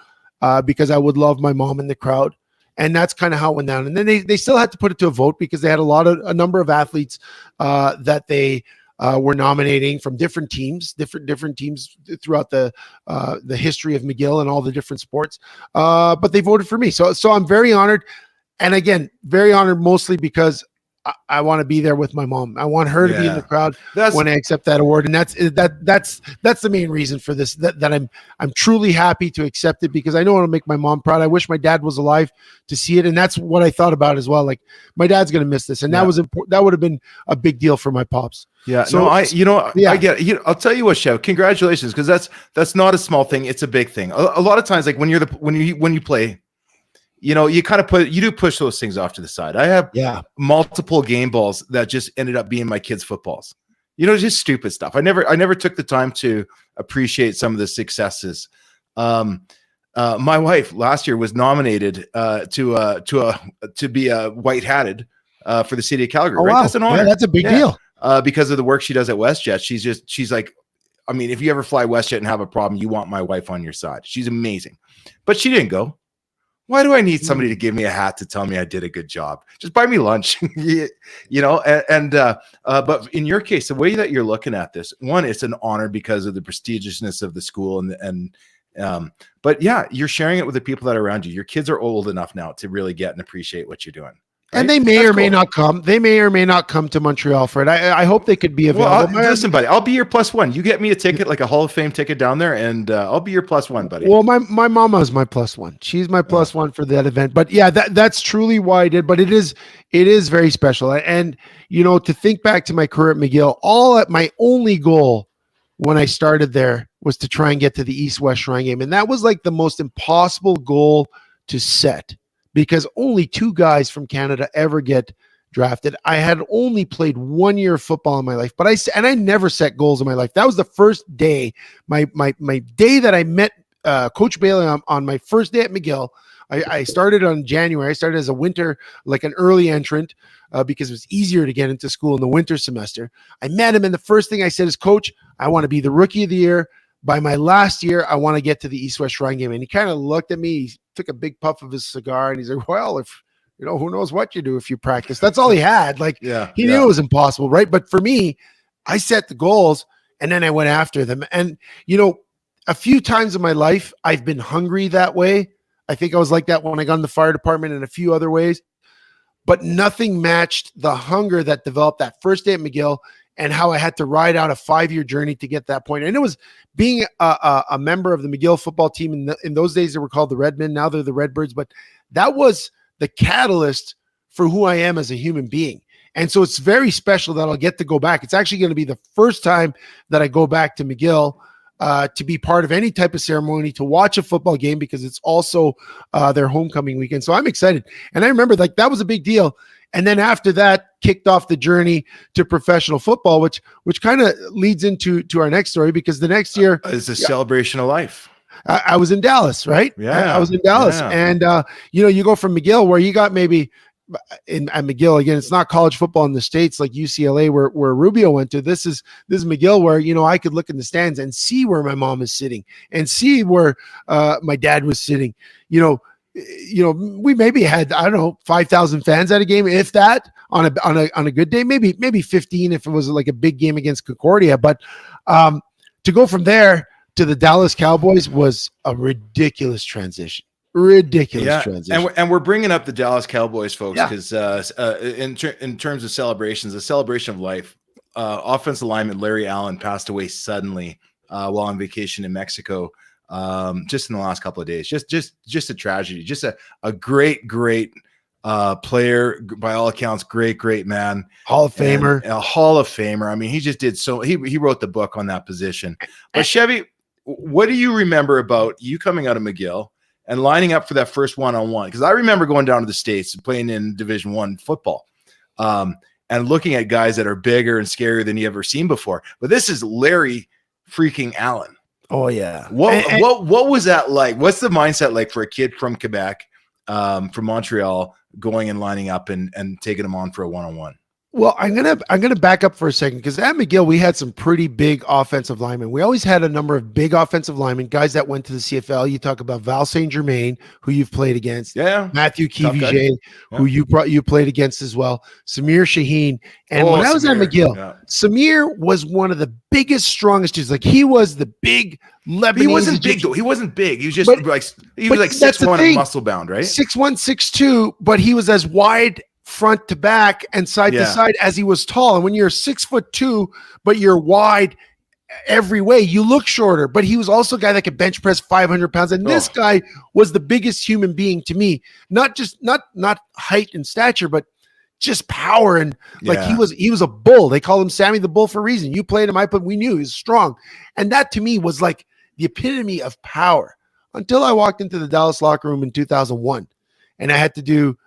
because I would love my mom in the crowd. And that's kind of how it went down. And then they still had to put it to a vote because they had a number of athletes that they were nominating from different teams throughout the history of McGill and all the different sports. But they voted for me. So I'm very honored. And again, very honored mostly because I want to be there with my mom. I want her to be in the crowd when I accept that award. And that's the main reason for this, that I'm truly happy to accept it, because I know it'll make my mom proud. I wish my dad was alive to see it. And that's what I thought about as well. Like, my dad's going to miss this. And that was important. That would have been a big deal for my pops. Yeah. So I get it. I'll tell you what, Chev, congratulations. Cause that's not a small thing. It's a big thing. A lot of times, like when you play, you kind of push those things off to the side. I have multiple game balls that just ended up being my kids' footballs. Just stupid stuff. I never took the time to appreciate some of the successes. My wife last year was nominated to be white hatted for the city of Calgary. Oh, right? Wow. That's an honor. Yeah, that's a big deal. Because of the work she does at WestJet. She's like, I mean, if you ever fly WestJet and have a problem, you want my wife on your side. She's amazing, but she didn't go. Why do I need somebody to give me a hat to tell me I did a good job? Just buy me lunch, but in your case, the way that you're looking at this, one, it's an honor because of the prestigiousness of the school, but yeah, you're sharing it with the people that are around you. Your kids are old enough now to really get and appreciate what you're doing. Right? And they may may not come. They may or may not come to Montreal, Fred. I hope they could be available. Well, listen, buddy, I'll be your plus one. You get me a ticket, like a Hall of Fame ticket down there, and I'll be your plus one, buddy. Well, my mama's my plus one. She's my plus one for that event. But yeah, that's truly why I did. But it is very special. And to think back to my career at McGill, my only goal when I started there was to try and get to the East-West Shrine Game, and that was like the most impossible goal to set, because only 2 guys from Canada ever get drafted. I had only played 1 year of football in my life, but I never set goals in my life. That was the first day, my day that I met Coach Bailey on my first day at McGill. I started on January. I started as a winter, like an early entrant, because it was easier to get into school in the winter semester. I met him, and the first thing I said is, Coach, I want to be the rookie of the year. By my last year, I want to get to the East-West Shrine Game. And he kind of looked at me. He took a big puff of his cigar, and he's like, well, if who knows what you do if you practice. That's all he had. Like, he knew it was impossible, right? But for me, I set the goals, and then I went after them. And, a few times in my life, I've been hungry that way. I think I was like that when I got in the fire department and a few other ways. But nothing matched the hunger that developed that first day at McGill, and how I had to ride out a 5-year journey to get that point. And it was being a member of the McGill football team. In those days, they were called the Redmen. Now they're the Redbirds. But that was the catalyst for who I am as a human being. And so it's very special that I'll get to go back. It's actually going to be the first time that I go back to McGill to be part of any type of ceremony, to watch a football game, because it's also their homecoming weekend. So I'm excited. And I remember, like, that was a big deal. And then after that, kicked off the journey to professional football, which kind of leads into our next story, because the next year is a celebration of life. I was in Dallas, right? Yeah, I was in Dallas, and you go from McGill, where you got maybe at McGill again. It's not college football in the States like UCLA, where Rubio went to. This is McGill, where I could look in the stands and see where my mom is sitting, and see where my dad was sitting. We maybe had, I don't know, 5,000 fans at a game, if that, on a good day, maybe 15 if it was like a big game against Concordia. But to go from there to the Dallas Cowboys was a ridiculous transition. Transition. And we're bringing up the Dallas Cowboys, folks, because in terms of celebrations, a celebration of life. Offensive lineman Larry Allen passed away suddenly while on vacation in Mexico. Just in the last couple of days, just a tragedy, just a great player, by all accounts, great man, Hall of Famer, a Hall of Famer. I mean, he just did so. He wrote the book on that position. But Chevy, what do you remember about you coming out of McGill and lining up for that first one-on-one? Because I remember going down to the States and playing in Division I football, and looking at guys that are bigger and scarier than you ever seen before. But this is Larry freaking Allen. Oh yeah. What was that like? What's the mindset like for a kid from Quebec, from Montreal, going and lining up and taking them on for a one-on-one? Well, I'm gonna back up for a second, because at McGill we had some pretty big offensive linemen. We always had a number of big offensive linemen, guys that went to the CFL. You talk about Val St. Germain, who you've played against, Matthew Kivige, who you played against as well, Samir Shaheen. And when I was at McGill, Samir was one of the biggest, strongest dudes. Like, he was the big Lebanese. He wasn't big though. He wasn't big. He was just like 6'1" muscle bound, right? 6'1", 6'2", but he was as wide front to back and side to side as he was tall. And when you're 6'2", but you're wide every way, you look shorter. But he was also a guy that could bench press 500 pounds. And this guy was the biggest human being to me, not just not height and stature, but just power. And like he was a bull. They call him Sammy the Bull for a reason. You played him, we knew he was strong. And that to me was like the epitome of power until I walked into the Dallas locker room in 2001 and I had to do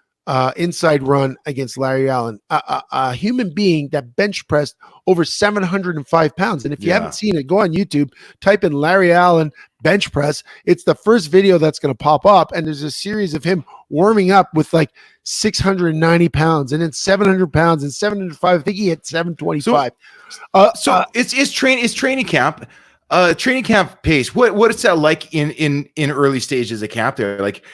inside run against Larry Allen, a human being that bench pressed over 705 pounds. And if you haven't seen it, go on YouTube, type in Larry Allen bench press. It's the first video that's going to pop up. And there's a series of him warming up with like 690 pounds and then 700 pounds and 705. I think he hit 725. So it's training camp. Training camp pace. What is that like in early stages of camp there? Like,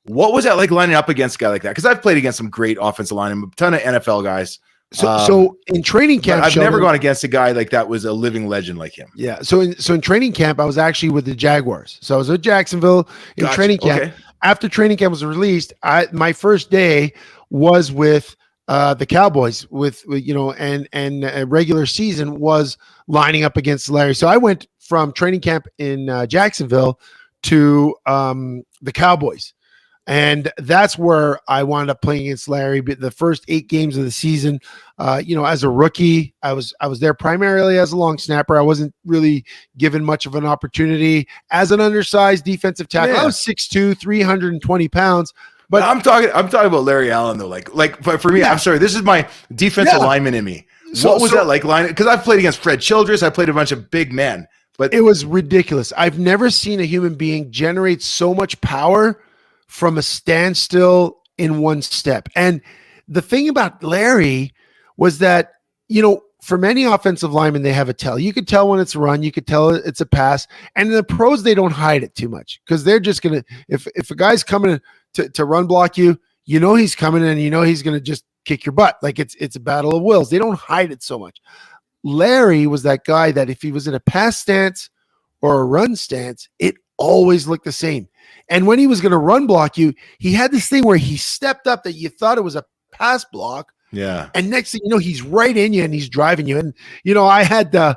what was that like lining up against a guy like that? Because I've played against some great offensive linemen, a ton of NFL guys. So in training camp, I've never gone against a guy like that was a living legend like him. Yeah. So in training camp, I was actually with the Jaguars. So I was at Jacksonville in training camp. Okay. After training camp was released, my first day was with the Cowboys and a regular season was lining up against Larry. So I went from training camp in Jacksonville to the Cowboys. And that's where I wound up playing against Larry. But the first 8 games of the season, as a rookie, I was there primarily as a long snapper. I wasn't really given much of an opportunity as an undersized defensive tackle. I was 6'2", 320 pounds. But I'm talking about Larry Allen though. Like for me, I'm sorry, this is my defensive lineman in me. What was that like line? Because I've played against Fred Childress, I played a bunch of big men, but it was ridiculous. I've never seen a human being generate so much power from a standstill in one step. And the thing about Larry was that, for many offensive linemen, they have a tell. You could tell when it's a run, you could tell it's a pass. And in the pros, they don't hide it too much because they're just going to, if a guy's coming to run block you, he's coming and he's going to just kick your butt. Like it's a battle of wills. They don't hide it so much. Larry was that guy that if he was in a pass stance or a run stance, it always looked the same. And when he was going to run block you, he had this thing where he stepped up that you thought it was a pass block. Yeah. And next thing you know, he's right in you and he's driving you. And, I had the,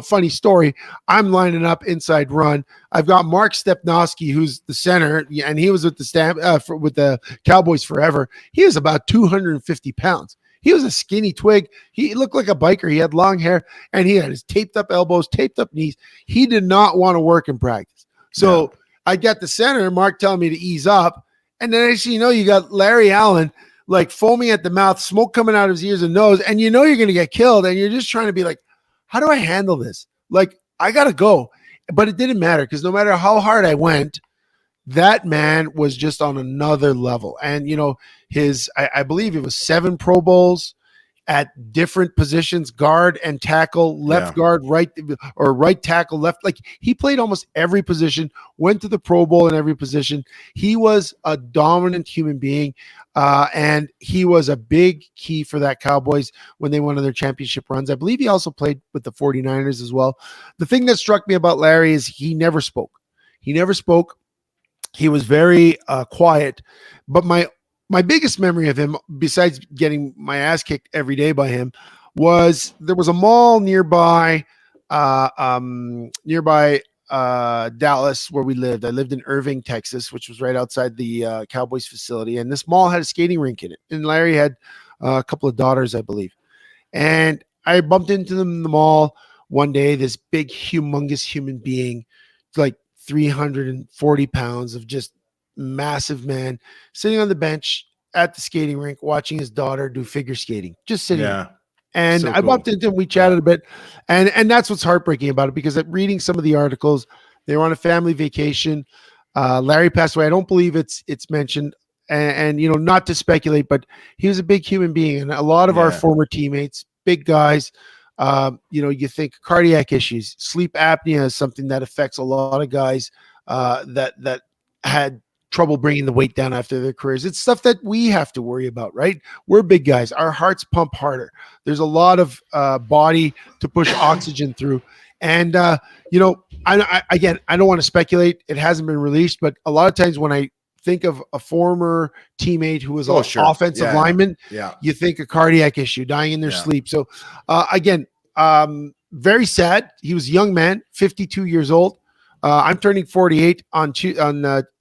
funny story. I'm lining up inside run. I've got Mark Stepnoski, who's the center, and he was with with the Cowboys forever. He was about 250 pounds. He was a skinny twig. He looked like a biker. He had long hair and he had his taped up elbows, taped up knees. He did not want to work in practice. So I got the center, Mark telling me to ease up. And then actually, you got Larry Allen like foaming at the mouth, smoke coming out of his ears and nose. And you're going to get killed. And you're just trying to be like, how do I handle this? Like, I got to go. But it didn't matter because no matter how hard I went, that man was just on another level. And, I believe it was 7 Pro Bowls at different positions, guard and tackle, left guard, right tackle, left. Like he played almost every position, went to the Pro Bowl in every position. He was a dominant human being. And he was a big key for that Cowboys when they won their championship runs. I believe he also played with the 49ers as well. The thing that struck me about Larry is he never spoke. He was very quiet, but my biggest memory of him, besides getting my ass kicked every day by him, was there was a mall nearby Dallas where we lived. I lived in Irving, Texas, which was right outside the Cowboys facility. And this mall had a skating rink in it. And Larry had a couple of daughters, I believe. And I bumped into them in the mall one day, this big, humongous human being, like 340 pounds of just massive man sitting on the bench at the skating rink watching his daughter do figure skating, just sitting there. And I bumped into him, we chatted a bit, and that's what's heartbreaking about it, because reading some of the articles, they were on a family vacation. Larry passed away. I don't believe it's mentioned, and not to speculate, but he was a big human being, and a lot of our former teammates, big guys, you think cardiac issues, sleep apnea is something that affects a lot of guys that had trouble bringing the weight down after their careers. It's stuff that we have to worry about, right? We're big guys. Our hearts pump harder. There's a lot of body to push oxygen through. And, I don't want to speculate. It hasn't been released, but a lot of times when I think of a former teammate who was an sure. offensive lineman. Yeah. You think a cardiac issue, dying in their sleep. So again, very sad. He was a young man, 52 years old. I'm turning 48 on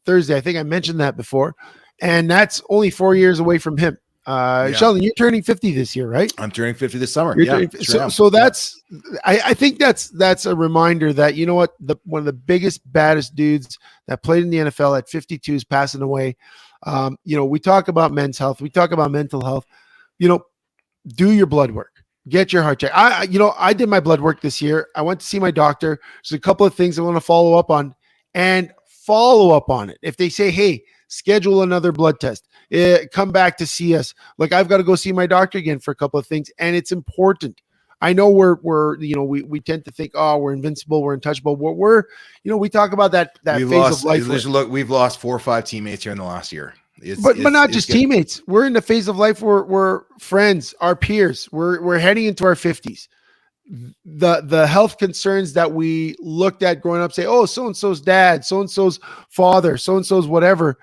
Thursday. I think I mentioned that before. And that's only 4 years away from him. Sheldon, you're turning 50 this year, right? I'm turning 50 this summer. So that's, I think that's a reminder that, you know what, one of the biggest, baddest dudes that played in the NFL at 52 is passing away. We talk about men's health. We talk about mental health. Do your blood work. Get your heart checked. I did my blood work this year. I went to see my doctor. There's a couple of things I want to follow up on and follow up on it. If they say, hey, schedule another blood test, come back to see us. Like, I've got to go see my doctor again for a couple of things. And it's important. I know we tend to think, oh, we're invincible, we're untouchable. We talk about that phase of life. We've lost 4 or 5 teammates here in the last year. But not just teammates. We're in the phase of life where we're friends, our peers. We're heading into our 50s. The health concerns that we looked at growing up, say, oh, so-and-so's dad, so-and-so's father, so-and-so's whatever.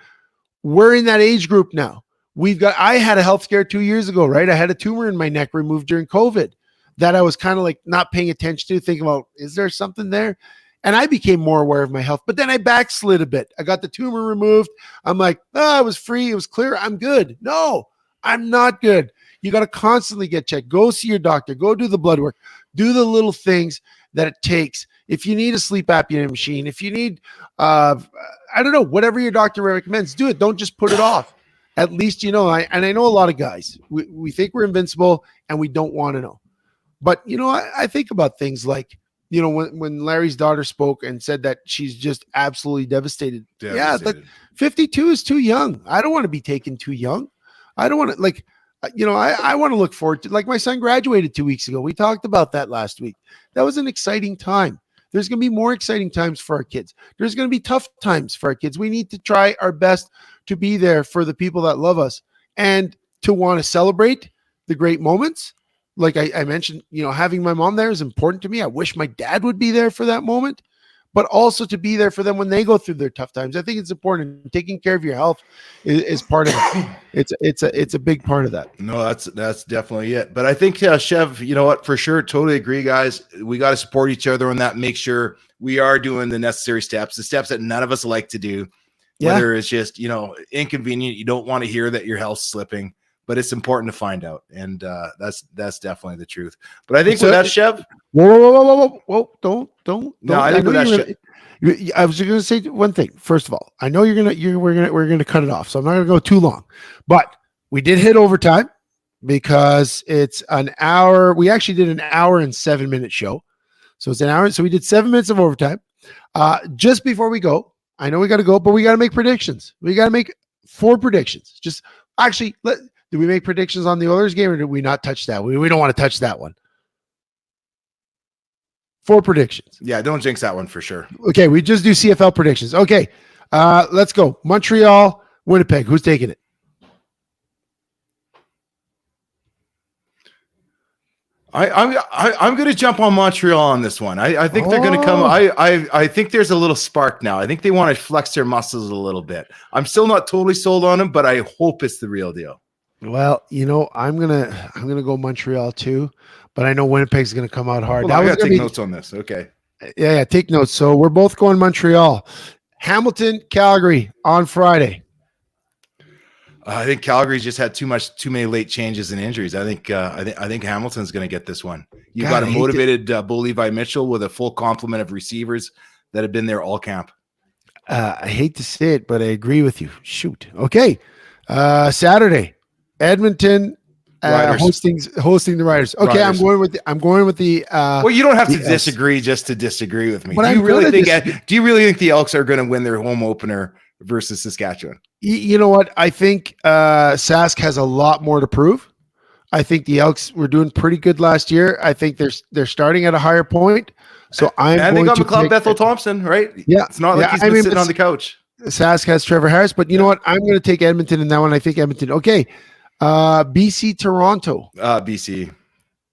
We're in that age group now. I had a health scare 2 years ago, right? I had a tumor in my neck removed during COVID that I was kind of like not paying attention to, thinking about, is there something there? And I became more aware of my health, but then I backslid a bit. I got the tumor removed. I'm like, I was free. It was clear. I'm good. No, I'm not good. You got to constantly get checked. Go see your doctor. Go do the blood work. Do the little things that it takes. If you need a sleep apnea machine, if you need, whatever your doctor recommends, do it. Don't just put it off. At least, I know a lot of guys, we think we're invincible and we don't want to know. But, I think about things like, when Larry's daughter spoke and said that she's just absolutely devastated. Yeah, 52 is too young. I don't want to be taken too young. I don't want to I want to look forward to, like, my son graduated 2 weeks ago. We talked about that last week. That was an exciting time. There's going to be more exciting times for our kids. There's going to be tough times for our kids. We need to try our best to be there for the people that love us and to want to celebrate the great moments. Like I mentioned, having my mom there is important to me. I wish my dad would be there for that moment, but also to be there for them when they go through their tough times. I think it's important. Taking care of your health is part of it. It's a big part of that. No, that's definitely it. But I think, Chev, you know what, for sure, totally agree, guys. We got to support each other on that. Make sure we are doing the necessary steps, the steps that none of us like to do. Whether it's just, inconvenient, you don't want to hear that your health's slipping. But it's important to find out, and that's definitely the truth. But I think with that, Chev. Whoa! Don't. No, I think with that, I was going to say one thing. First of all, I know we're gonna cut it off, so I'm not going to go too long. But we did hit overtime because it's an hour. We actually did an hour and 7-minute show, so it's an hour. So we did 7 minutes of overtime. Just before we go, I know we got to go, but we got to make predictions. We got to make 4 predictions. Just actually Did we make predictions on the Oilers game, or did we not touch that? We don't want to touch that one. 4 predictions. Yeah, don't jinx that one for sure. Okay, we just do CFL predictions. Okay, let's go. Montreal, Winnipeg. Who's taking it? I'm going to jump on Montreal on this one. I think they're going to come. I think there's a little spark now. I think they want to flex their muscles a little bit. I'm still not totally sold on them, but I hope it's the real deal. Well, I'm gonna go Montreal too, but I know Winnipeg's gonna come out hard. I gotta take notes on this. Okay. Yeah, take notes. So we're both going Montreal. Hamilton, Calgary on Friday. I think Calgary's just had too many late changes and injuries. I think Hamilton's going to get this one. You've got a motivated Bo Levi Mitchell with a full complement of receivers that have been there all camp. I hate to say it, but I agree with you. Shoot. Okay. Saturday. Edmonton hosting the Riders. Okay, Riders. I'm going with the. Well, you don't have to disagree just to disagree with me. Do you really think the Elks are going to win their home opener versus Saskatchewan? You know what? I think Sask has a lot more to prove. I think the Elks were doing pretty good last year. I think they're starting at a higher point. So they got McLeod Bethel Thompson, right? Yeah, it's not like he's been sitting on the couch. Sask has Trevor Harris, but you know what? I'm going to take Edmonton in that one. I think Edmonton. Okay. BC Toronto. BC.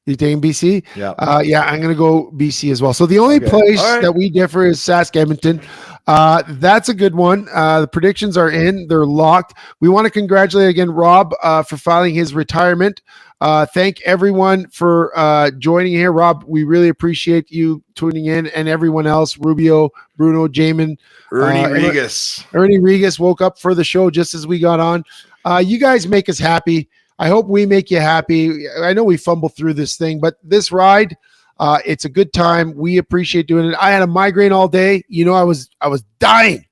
You taking BC? Yeah. Yeah, I'm going to go BC as well. So the only place that we differ is Sask Edmonton. That's a good one. The predictions are in. They're locked. We want to congratulate again Rob for filing his retirement. Thank everyone for joining here. Rob, we really appreciate you tuning in, and everyone else, Rubio, Bruno, Jamin. Ernie Regas. Ernie Regas woke up for the show just as we got on. You guys make us happy. I hope we make you happy. I know we fumble through this thing, but this ride, it's a good time. We appreciate doing it. I had a migraine all day. You know, I was dying,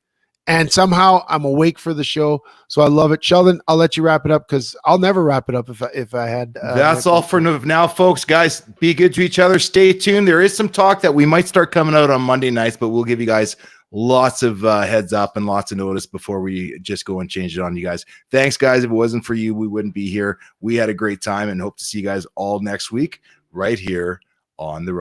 and somehow I'm awake for the show. So I love it. Sheldon, I'll let you wrap it up because I'll never wrap it up if I had. That's all for now, folks. Guys, be good to each other. Stay tuned. There is some talk that we might start coming out on Monday nights, but we'll give you guys lots of heads up and lots of notice before we just go and change it on you guys. Thanks, guys. If it wasn't for you, we wouldn't be here. We had a great time and hope to see you guys all next week right here on the